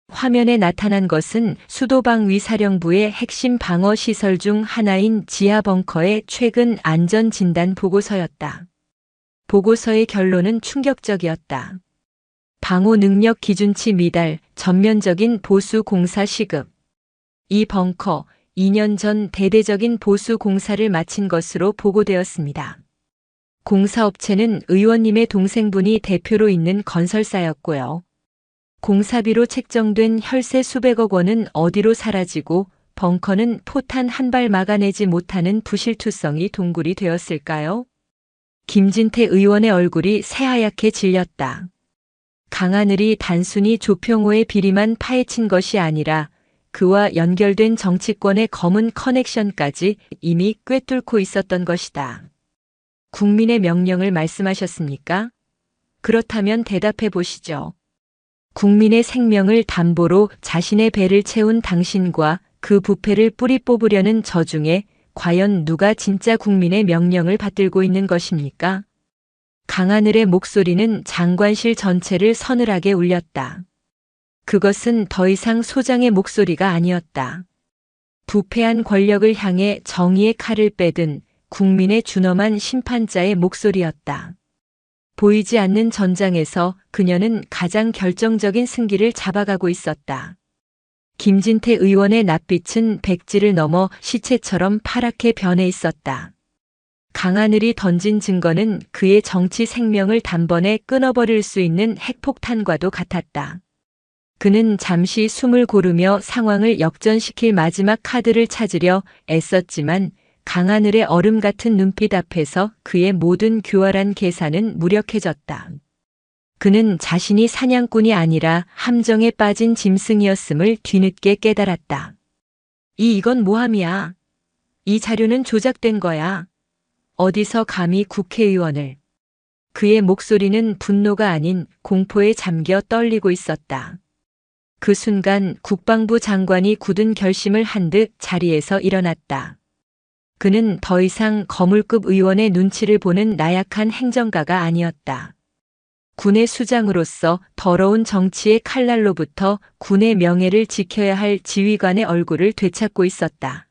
Speaker 1: 화면에 나타난 것은 수도방위사령부의 핵심 방어 시설 중 하나인 지하 벙커의 최근 안전 진단 보고서였다. 보고서의 결론은 충격적이었다. 방호 능력 기준치 미달, 전면적인 보수 공사 시급. 이 벙커, 2년 전 대대적인 보수 공사를 마친 것으로 보고되었습니다. 공사업체는 의원님의 동생분이 대표로 있는 건설사였고요. 공사비로 책정된 혈세 수백억 원은 어디로 사라지고 벙커는 포탄 한 발 막아내지 못하는 부실투성이 동굴이 되었을까요? 김진태 의원의 얼굴이 새하얗게 질렸다. 강하늘이 단순히 조평호의 비리만 파헤친 것이 아니라 그와 연결된 정치권의 검은 커넥션까지 이미 꿰뚫고 있었던 것이다. 국민의 명령을 말씀하셨습니까? 그렇다면 대답해 보시죠. 국민의 생명을 담보로 자신의 배를 채운 당신과 그 부패를 뿌리 뽑으려는 저 중에 과연 누가 진짜 국민의 명령을 받들고 있는 것입니까? 강하늘의 목소리는 장관실 전체를 서늘하게 울렸다. 그것은 더 이상 소장의 목소리가 아니었다. 부패한 권력을 향해 정의의 칼을 빼든 국민의 준엄한 심판자의 목소리였다. 보이지 않는 전장에서 그녀는 가장 결정적인 승기를 잡아가고 있었다. 김진태 의원의 낯빛은 백지를 넘어 시체처럼 파랗게 변해 있었다. 강하늘이 던진 증거는 그의 정치 생명을 단번에 끊어버릴 수 있는 핵폭탄과도 같았다. 그는 잠시 숨을 고르며 상황을 역전시킬 마지막 카드를 찾으려 애썼지만 강하늘의 얼음 같은 눈빛 앞에서 그의 모든 교활한 계산은 무력해졌다. 그는 자신이 사냥꾼이 아니라 함정에 빠진 짐승이었음을 뒤늦게 깨달았다. 이건 모함이야. 이 자료는 조작된 거야. 어디서 감히 국회의원을. 그의 목소리는 분노가 아닌 공포에 잠겨 떨리고 있었다. 그 순간 국방부 장관이 굳은 결심을 한 듯 자리에서 일어났다. 그는 더 이상 거물급 의원의 눈치를 보는 나약한 행정가가 아니었다. 군의 수장으로서 더러운 정치의 칼날로부터 군의 명예를 지켜야 할 지휘관의 얼굴을 되찾고 있었다.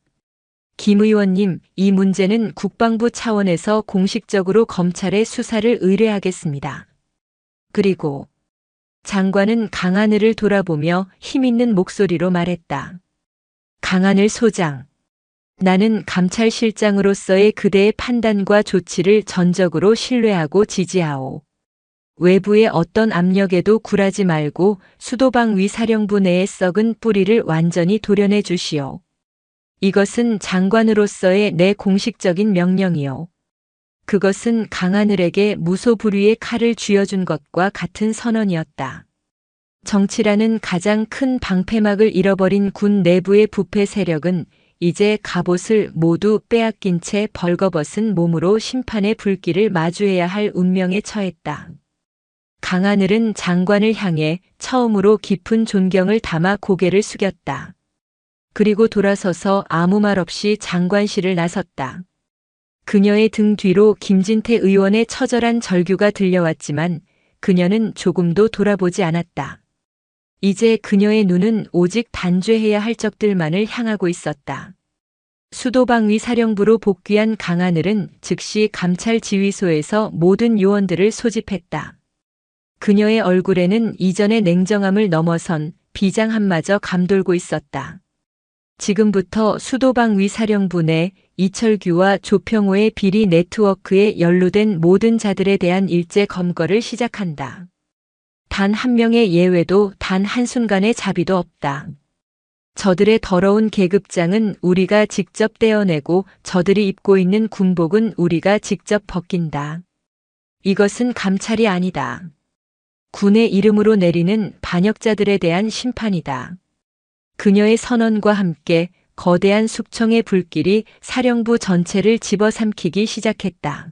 Speaker 1: 김 의원님, 이 문제는 국방부 차원에서 공식적으로 검찰의 수사를 의뢰하겠습니다. 그리고 장관은 강하늘을 돌아보며 힘있는 목소리로 말했다. 강하늘 소장, 나는 감찰실장으로서의 그대의 판단과 조치를 전적으로 신뢰하고 지지하오. 외부의 어떤 압력에도 굴하지 말고 수도방위사령부 내의 썩은 뿌리를 완전히 도려내 주시오. 이것은 장관으로서의 내 공식적인 명령이요. 그것은 강하늘에게 무소불위의 칼을 쥐어준 것과 같은 선언이었다. 정치라는 가장 큰 방패막을 잃어버린 군 내부의 부패 세력은 이제 갑옷을 모두 빼앗긴 채 벌거벗은 몸으로 심판의 불길을 마주해야 할 운명에 처했다. 강하늘은 장관을 향해 처음으로 깊은 존경을 담아 고개를 숙였다. 그리고 돌아서서 아무 말 없이 장관실을 나섰다. 그녀의 등 뒤로 김진태 의원의 처절한 절규가 들려왔지만 그녀는 조금도 돌아보지 않았다. 이제 그녀의 눈은 오직 단죄해야 할 적들만을 향하고 있었다. 수도방위사령부로 복귀한 강하늘은 즉시 감찰지휘소에서 모든 요원들을 소집했다. 그녀의 얼굴에는 이전의 냉정함을 넘어선 비장함마저 감돌고 있었다. 지금부터 수도방위사령부 내 이철규와 조평호의 비리 네트워크에 연루된 모든 자들에 대한 일제 검거를 시작한다. 단 한 명의 예외도 단 한순간의 자비도 없다. 저들의 더러운 계급장은 우리가 직접 떼어내고 저들이 입고 있는 군복은 우리가 직접 벗긴다. 이것은 감찰이 아니다. 군의 이름으로 내리는 반역자들에 대한 심판이다. 그녀의 선언과 함께 거대한 숙청의 불길이 사령부 전체를 집어삼키기 시작했다.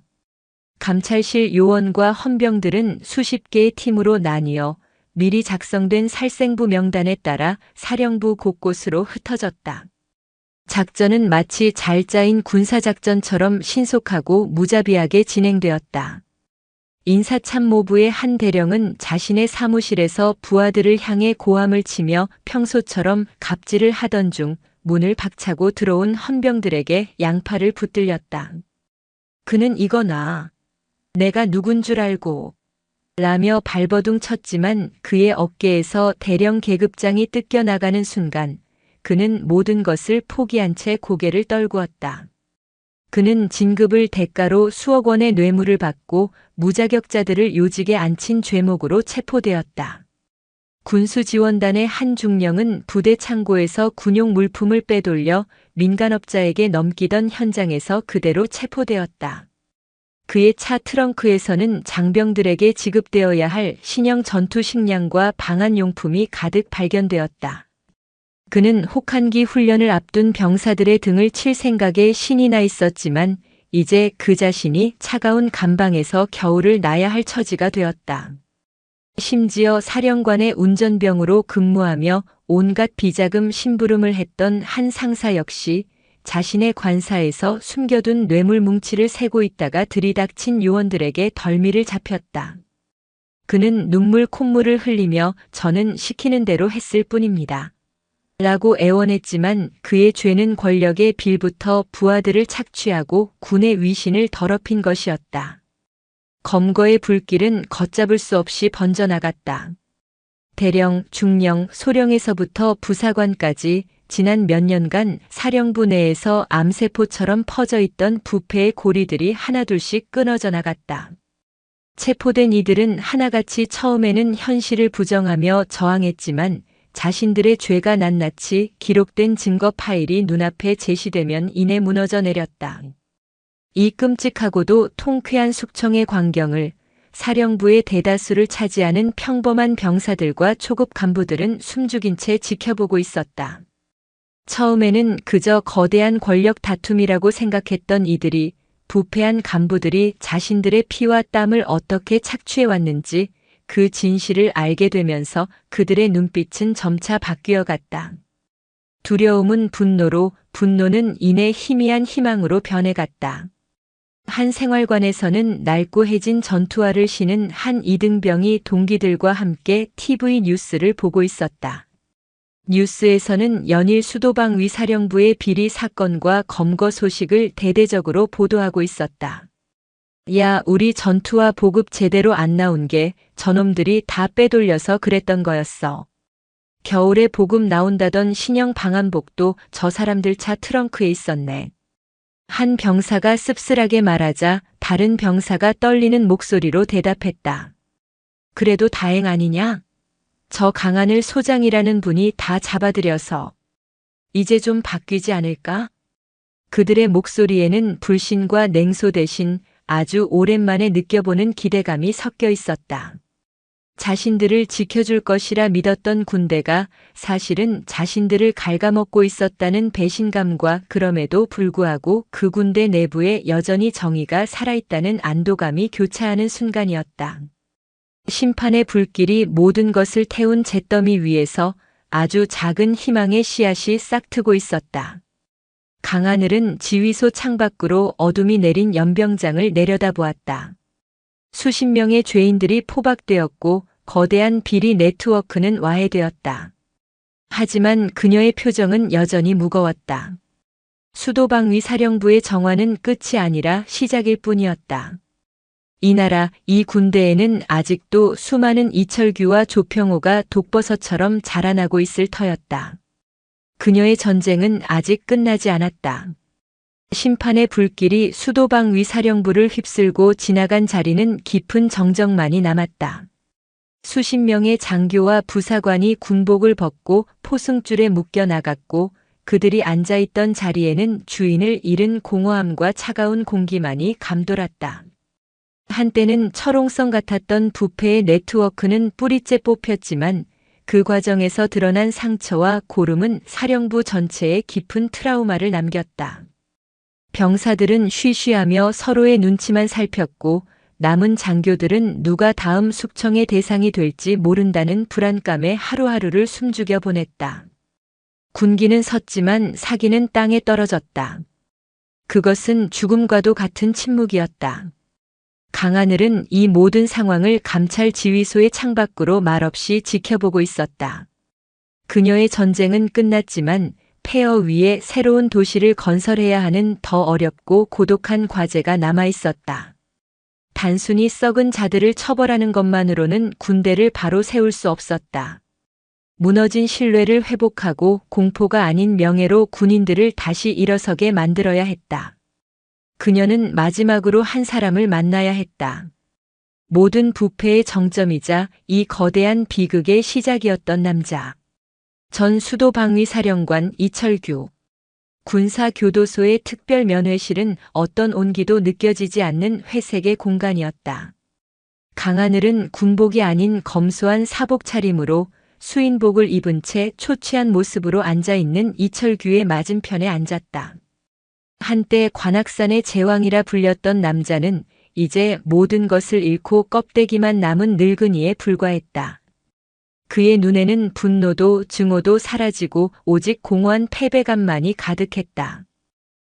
Speaker 1: 감찰실 요원과 헌병들은 수십 개의 팀으로 나뉘어 미리 작성된 살생부 명단에 따라 사령부 곳곳으로 흩어졌다. 작전은 마치 잘 짜인 군사작전처럼 신속하고 무자비하게 진행되었다. 인사참모부의 한 대령은 자신의 사무실에서 부하들을 향해 고함을 치며 평소처럼 갑질을 하던 중 문을 박차고 들어온 헌병들에게 양팔을 붙들렸다. 그는 이거나 내가 누군 줄 알고 라며 발버둥 쳤지만 그의 어깨에서 대령 계급장이 뜯겨나가는 순간 그는 모든 것을 포기한 채 고개를 떨구었다. 그는 진급을 대가로 수억 원의 뇌물을 받고 무자격자들을 요직에 앉힌 죄목으로 체포되었다. 군수지원단의 한 중령은 부대 창고에서 군용 물품을 빼돌려 민간업자에게 넘기던 현장에서 그대로 체포되었다. 그의 차 트렁크에서는 장병들에게 지급되어야 할 신형 전투 식량과 방한용품이 가득 발견되었다. 그는 혹한기 훈련을 앞둔 병사들의 등을 칠 생각에 신이 나 있었지만 이제 그 자신이 차가운 감방에서 겨울을 나야 할 처지가 되었다. 심지어 사령관의 운전병으로 근무하며 온갖 비자금 심부름을 했던 한 상사 역시 자신의 관사에서 숨겨둔 뇌물 뭉치를 세고 있다가 들이닥친 요원들에게 덜미를 잡혔다. 그는 눈물 콧물을 흘리며 저는 시키는 대로 했을 뿐입니다. 라고 애원했지만 그의 죄는 권력의 빌부터 부하들을 착취하고 군의 위신을 더럽힌 것이었다. 검거의 불길은 걷잡을 수 없이 번져나갔다. 대령, 중령, 소령에서부터 부사관까지 지난 몇 년간 사령부 내에서 암세포처럼 퍼져있던 부패의 고리들이 하나둘씩 끊어져 나갔다. 체포된 이들은 하나같이 처음에는 현실을 부정하며 저항했지만 자신들의 죄가 낱낱이 기록된 증거 파일이 눈앞에 제시되면 이내 무너져 내렸다. 이 끔찍하고도 통쾌한 숙청의 광경을 사령부의 대다수를 차지하는 평범한 병사들과 초급 간부들은 숨죽인 채 지켜보고 있었다. 처음에는 그저 거대한 권력 다툼이라고 생각했던 이들이 부패한 간부들이 자신들의 피와 땀을 어떻게 착취해왔는지 그 진실을 알게 되면서 그들의 눈빛은 점차 바뀌어 갔다. 두려움은 분노로, 분노는 이내 희미한 희망으로 변해갔다. 한 생활관에서는 낡고해진 전투화를 신은 한 이등병이 동기들과 함께 TV 뉴스를 보고 있었다. 뉴스에서는 연일 수도방 위사령부의 비리 사건과 검거 소식을 대대적으로 보도하고 있었다. 야, 우리 전투화 보급 제대로 안 나온 게 저놈들이 다 빼돌려서 그랬던 거였어. 겨울에 보급 나온다던 신형 방한복도 저 사람들 차 트렁크에 있었네. 한 병사가 씁쓸하게 말하자 다른 병사가 떨리는 목소리로 대답했다. 그래도 다행 아니냐? 저 강하늘 소장이라는 분이 다 잡아들여서 이제 좀 바뀌지 않을까? 그들의 목소리에는 불신과 냉소 대신 아주 오랜만에 느껴보는 기대감이 섞여 있었다. 자신들을 지켜줄 것이라 믿었던 군대가 사실은 자신들을 갉아먹고 있었다는 배신감과 그럼에도 불구하고 그 군대 내부에 여전히 정의가 살아있다는 안도감이 교차하는 순간이었다. 심판의 불길이 모든 것을 태운 잿더미 위에서 아주 작은 희망의 씨앗이 싹트고 있었다. 강하늘은 지휘소 창밖으로 어둠이 내린 연병장을 내려다보았다. 수십 명의 죄인들이 포박되었고 거대한 비리 네트워크는 와해되었다. 하지만 그녀의 표정은 여전히 무거웠다. 수도방위 사령부의 정화는 끝이 아니라 시작일 뿐이었다. 이 나라, 이 군대에는 아직도 수많은 이철규와 조평호가 독버섯처럼 자라나고 있을 터였다. 그녀의 전쟁은 아직 끝나지 않았다. 심판의 불길이 수도방 위 사령부를 휩쓸고 지나간 자리는 깊은 정적만이 남았다. 수십 명의 장교와 부사관이 군복을 벗고 포승줄에 묶여 나갔고 그들이 앉아있던 자리에는 주인을 잃은 공허함과 차가운 공기만이 감돌았다. 한때는 철옹성 같았던 부패의 네트워크는 뿌리째 뽑혔지만 그 과정에서 드러난 상처와 고름은 사령부 전체에 깊은 트라우마를 남겼다. 병사들은 쉬쉬하며 서로의 눈치만 살폈고 남은 장교들은 누가 다음 숙청의 대상이 될지 모른다는 불안감에 하루하루를 숨죽여 보냈다. 군기는 섰지만 사기는 땅에 떨어졌다. 그것은 죽음과도 같은 침묵이었다. 강하늘은 이 모든 상황을 감찰 지휘소의 창밖으로 말없이 지켜보고 있었다. 그녀의 전쟁은 끝났지만 폐허 위에 새로운 도시를 건설해야 하는 더 어렵고 고독한 과제가 남아 있었다. 단순히 썩은 자들을 처벌하는 것만으로는 군대를 바로 세울 수 없었다. 무너진 신뢰를 회복하고 공포가 아닌 명예로 군인들을 다시 일어서게 만들어야 했다. 그녀는 마지막으로 한 사람을 만나야 했다. 모든 부패의 정점이자 이 거대한 비극의 시작이었던 남자. 전 수도방위사령관 이철규. 군사교도소의 특별 면회실은 어떤 온기도 느껴지지 않는 회색의 공간이었다. 강하늘은 군복이 아닌 검소한 사복 차림으로 수인복을 입은 채 초췌한 모습으로 앉아있는 이철규의 맞은편에 앉았다. 한때 관악산의 제왕이라 불렸던 남자는 이제 모든 것을 잃고 껍데기만 남은 늙은이에 불과했다. 그의 눈에는 분노도 증오도 사라지고 오직 공허한 패배감만이 가득했다.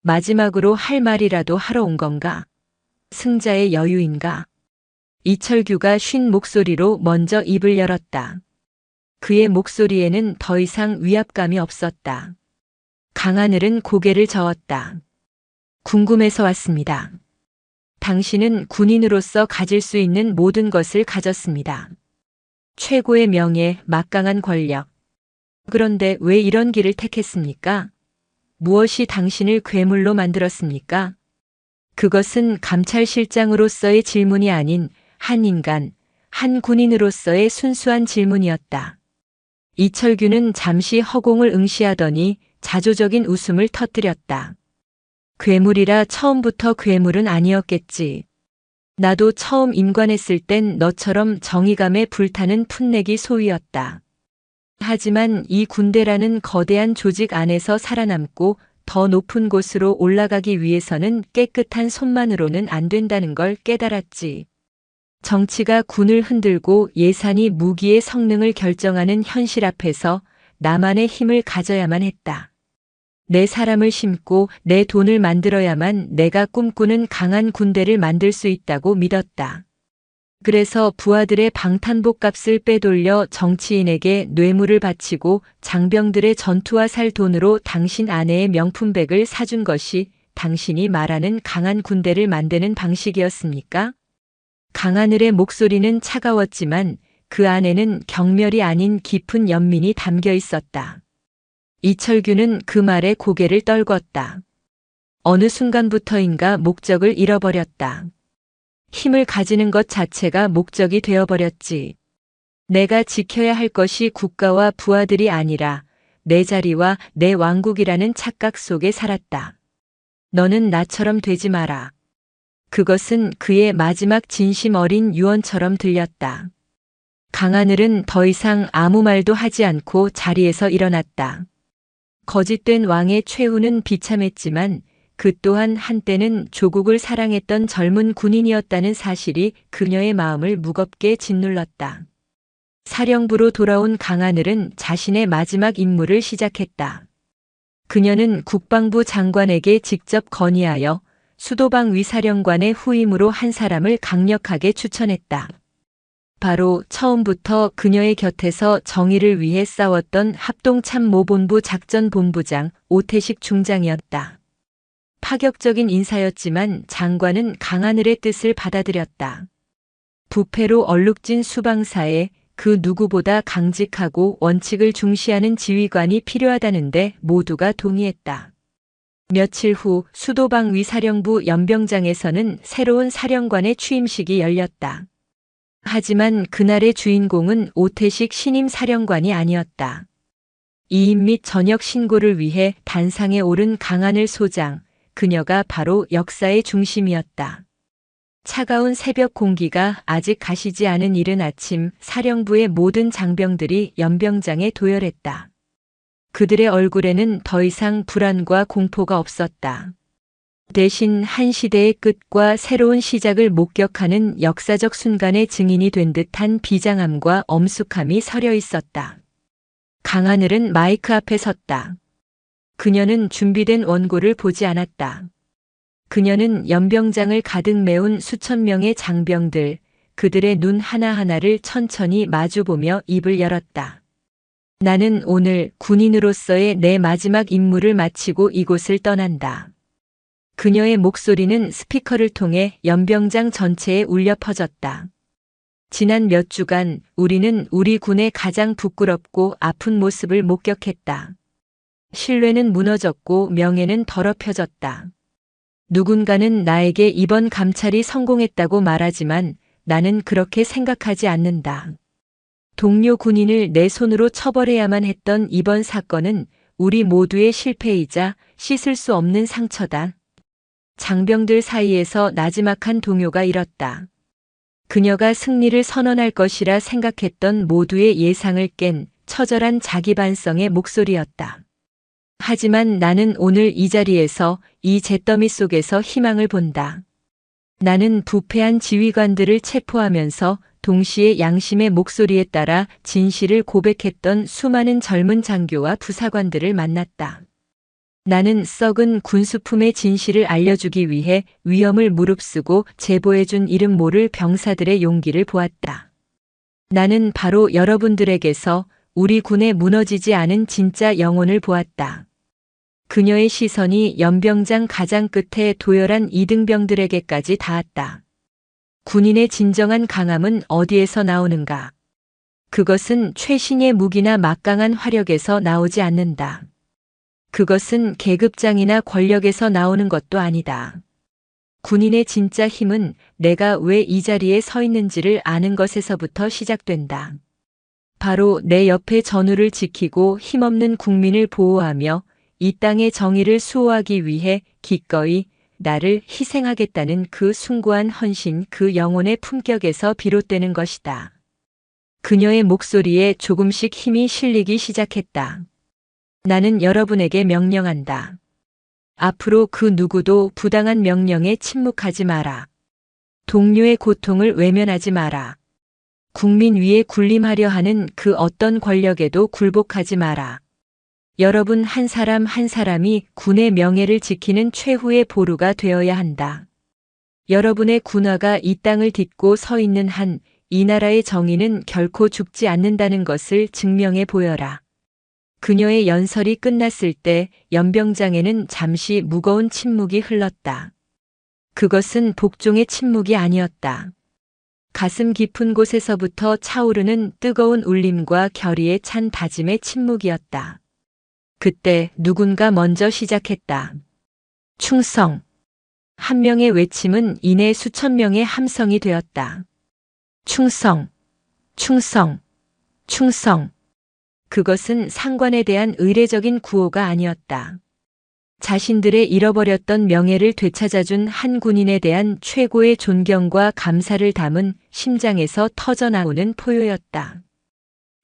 Speaker 1: 마지막으로 할 말이라도 하러 온 건가? 승자의 여유인가? 이철규가 쉰 목소리로 먼저 입을 열었다. 그의 목소리에는 더 이상 위압감이 없었다. 강하늘은 고개를 저었다. 궁금해서 왔습니다. 당신은 군인으로서 가질 수 있는 모든 것을 가졌습니다. 최고의 명예, 막강한 권력. 그런데 왜 이런 길을 택했습니까? 무엇이 당신을 괴물로 만들었습니까? 그것은 감찰실장으로서의 질문이 아닌 한 인간, 한 군인으로서의 순수한 질문이었다. 이철규는 잠시 허공을 응시하더니 자조적인 웃음을 터뜨렸다. 괴물이라 처음부터 괴물은 아니었겠지. 나도 처음 임관했을 땐 너처럼 정의감에 불타는 풋내기 소위였다. 하지만 이 군대라는 거대한 조직 안에서 살아남고 더 높은 곳으로 올라가기 위해서는 깨끗한 손만으로는 안 된다는 걸 깨달았지. 정치가 군을 흔들고 예산이 무기의 성능을 결정하는 현실 앞에서 나만의 힘을 가져야만 했다. 내 사람을 심고 내 돈을 만들어야만 내가 꿈꾸는 강한 군대를 만들 수 있다고 믿었다. 그래서 부하들의 방탄복 값을 빼돌려 정치인에게 뇌물을 바치고 장병들의 전투와 살 돈으로 당신 아내의 명품백을 사준 것이 당신이 말하는 강한 군대를 만드는 방식이었습니까? 강하늘의 목소리는 차가웠지만 그 안에는 경멸이 아닌 깊은 연민이 담겨 있었다. 이철규는 그 말에 고개를 떨궜다. 어느 순간부터인가 목적을 잃어버렸다. 힘을 가지는 것 자체가 목적이 되어버렸지. 내가 지켜야 할 것이 국가와 부하들이 아니라 내 자리와 내 왕국이라는 착각 속에 살았다. 너는 나처럼 되지 마라. 그것은 그의 마지막 진심 어린 유언처럼 들렸다. 강하늘은 더 이상 아무 말도 하지 않고 자리에서 일어났다. 거짓된 왕의 최후는 비참했지만 그 또한 한때는 조국을 사랑했던 젊은 군인이었다는 사실이 그녀의 마음을 무겁게 짓눌렀다. 사령부로 돌아온 강하늘은 자신의 마지막 임무를 시작했다. 그녀는 국방부 장관에게 직접 건의하여 수도방위사령관의 후임으로 한 사람을 강력하게 추천했다. 바로 처음부터 그녀의 곁에서 정의를 위해 싸웠던 합동참모본부 작전본부장 오태식 중장이었다. 파격적인 인사였지만 장관은 강하늘의 뜻을 받아들였다. 부패로 얼룩진 수방사에 그 누구보다 강직하고 원칙을 중시하는 지휘관이 필요하다는데 모두가 동의했다. 며칠 후 수도방위사령부 연병장에서는 새로운 사령관의 취임식이 열렸다. 하지만 그날의 주인공은 오태식 신임 사령관이 아니었다. 이임 및 전역 신고를 위해 단상에 오른 강하늘 소장, 그녀가 바로 역사의 중심이었다. 차가운 새벽 공기가 아직 가시지 않은 이른 아침, 사령부의 모든 장병들이 연병장에 도열했다. 그들의 얼굴에는 더 이상 불안과 공포가 없었다. 대신 한 시대의 끝과 새로운 시작을 목격하는 역사적 순간의 증인이 된 듯한 비장함과 엄숙함이 서려 있었다. 강하늘은 마이크 앞에 섰다. 그녀는 준비된 원고를 보지 않았다. 그녀는 연병장을 가득 메운 수천 명의 장병들, 그들의 눈 하나하나를 천천히 마주보며 입을 열었다. 나는 오늘 군인으로서의 내 마지막 임무를 마치고 이곳을 떠난다. 그녀의 목소리는 스피커를 통해 연병장 전체에 울려 퍼졌다. 지난 몇 주간 우리는 우리 군의 가장 부끄럽고 아픈 모습을 목격했다. 신뢰는 무너졌고 명예는 더럽혀졌다. 누군가는 나에게 이번 감찰이 성공했다고 말하지만 나는 그렇게 생각하지 않는다. 동료 군인을 내 손으로 처벌해야만 했던 이번 사건은 우리 모두의 실패이자 씻을 수 없는 상처다. 장병들 사이에서 나지막한 동요가 일었다. 그녀가 승리를 선언할 것이라 생각했던 모두의 예상을 깬 처절한 자기반성의 목소리였다. 하지만 나는 오늘 이 자리에서 이 잿더미 속에서 희망을 본다. 나는 부패한 지휘관들을 체포하면서 동시에 양심의 목소리에 따라 진실을 고백했던 수많은 젊은 장교와 부사관들을 만났다. 나는 썩은 군수품의 진실을 알려주기 위해 위험을 무릅쓰고 제보해준 이름 모를 병사들의 용기를 보았다. 나는 바로 여러분들에게서 우리 군의 무너지지 않은 진짜 영혼을 보았다. 그녀의 시선이 연병장 가장 끝에 도열한 이등병들에게까지 닿았다. 군인의 진정한 강함은 어디에서 나오는가? 그것은 최신의 무기나 막강한 화력에서 나오지 않는다. 그것은 계급장이나 권력에서 나오는 것도 아니다. 군인의 진짜 힘은 내가 왜 이 자리에 서 있는지를 아는 것에서부터 시작된다. 바로 내 옆에 전우를 지키고 힘없는 국민을 보호하며 이 땅의 정의를 수호하기 위해 기꺼이 나를 희생하겠다는 그 숭고한 헌신, 그 영혼의 품격에서 비롯되는 것이다. 그녀의 목소리에 조금씩 힘이 실리기 시작했다. 나는 여러분에게 명령한다. 앞으로 그 누구도 부당한 명령에 침묵하지 마라. 동료의 고통을 외면하지 마라. 국민 위에 군림하려 하는 그 어떤 권력에도 굴복하지 마라. 여러분 한 사람 한 사람이 군의 명예를 지키는 최후의 보루가 되어야 한다. 여러분의 군화가 이 땅을 딛고 서 있는 한 이 나라의 정의는 결코 죽지 않는다는 것을 증명해 보여라. 그녀의 연설이 끝났을 때 연병장에는 잠시 무거운 침묵이 흘렀다. 그것은 복종의 침묵이 아니었다. 가슴 깊은 곳에서부터 차오르는 뜨거운 울림과 결의에 찬 다짐의 침묵이었다. 그때 누군가 먼저 시작했다. 충성. 한 명의 외침은 이내 수천 명의 함성이 되었다. 충성, 충성, 충성. 그것은 상관에 대한 의례적인 구호가 아니었다. 자신들의 잃어버렸던 명예를 되찾아준 한 군인에 대한 최고의 존경과 감사를 담은 심장에서 터져나오는 포효였다.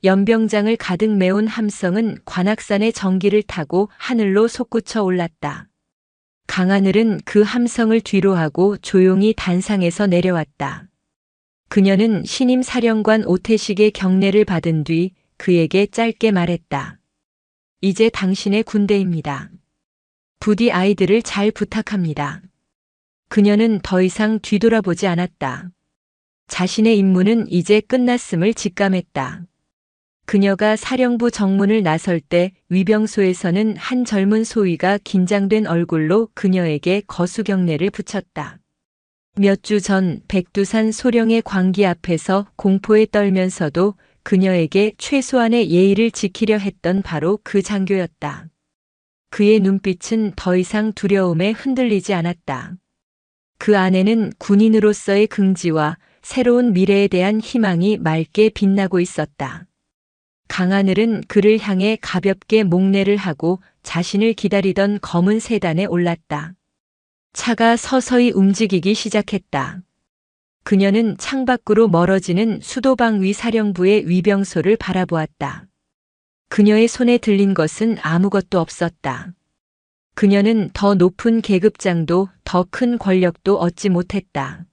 Speaker 1: 연병장을 가득 메운 함성은 관악산의 전기를 타고 하늘로 솟구쳐 올랐다. 강하늘은 그 함성을 뒤로하고 조용히 단상에서 내려왔다. 그녀는 신임 사령관 오태식의 경례를 받은 뒤 그에게 짧게 말했다. 이제 당신의 군대입니다. 부디 아이들을 잘 부탁합니다. 그녀는 더 이상 뒤돌아보지 않았다. 자신의 임무는 이제 끝났음을 직감했다. 그녀가 사령부 정문을 나설 때 위병소에서는 한 젊은 소위가 긴장된 얼굴로 그녀에게 거수경례를 붙였다. 몇 주 전 백두산 소령의 광기 앞에서 공포에 떨면서도 그녀에게 최소한의 예의를 지키려 했던 바로 그 장교였다. 그의 눈빛은 더 이상 두려움에 흔들리지 않았다. 그 안에는 군인으로서의 긍지와 새로운 미래에 대한 희망이 맑게 빛나고 있었다. 강하늘은 그를 향해 가볍게 목례를 하고 자신을 기다리던 검은 세단에 올랐다. 차가 서서히 움직이기 시작했다. 그녀는 창밖으로 멀어지는 수도방위 사령부의 위병소를 바라보았다. 그녀의 손에 들린 것은 아무것도 없었다. 그녀는 더 높은 계급장도 더 큰 권력도 얻지 못했다.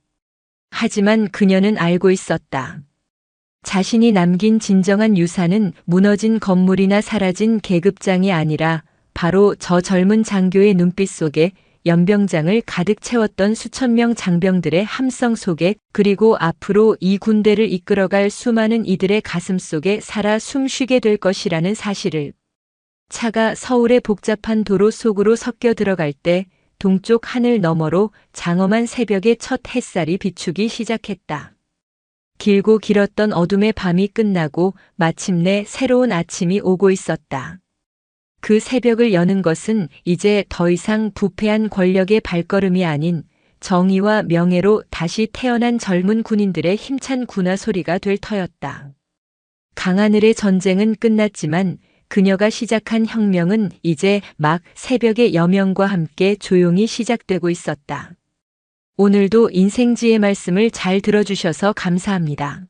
Speaker 1: 하지만 그녀는 알고 있었다. 자신이 남긴 진정한 유산은 무너진 건물이나 사라진 계급장이 아니라 바로 저 젊은 장교의 눈빛 속에 연병장을 가득 채웠던 수천 명 장병들의 함성 속에, 그리고 앞으로 이 군대를 이끌어갈 수많은 이들의 가슴 속에 살아 숨쉬게 될 것이라는 사실을. 차가 서울의 복잡한 도로 속으로 섞여 들어갈 때 동쪽 하늘 너머로 장엄한 새벽의 첫 햇살이 비추기 시작했다. 길고 길었던 어둠의 밤이 끝나고 마침내 새로운 아침이 오고 있었다. 그 새벽을 여는 것은 이제 더 이상 부패한 권력의 발걸음이 아닌 정의와 명예로 다시 태어난 젊은 군인들의 힘찬 군화 소리가 될 터였다. 강하늘의 전쟁은 끝났지만 그녀가 시작한 혁명은 이제 막 새벽의 여명과 함께 조용히 시작되고 있었다. 오늘도 인생지의 말씀을 잘 들어주셔서 감사합니다.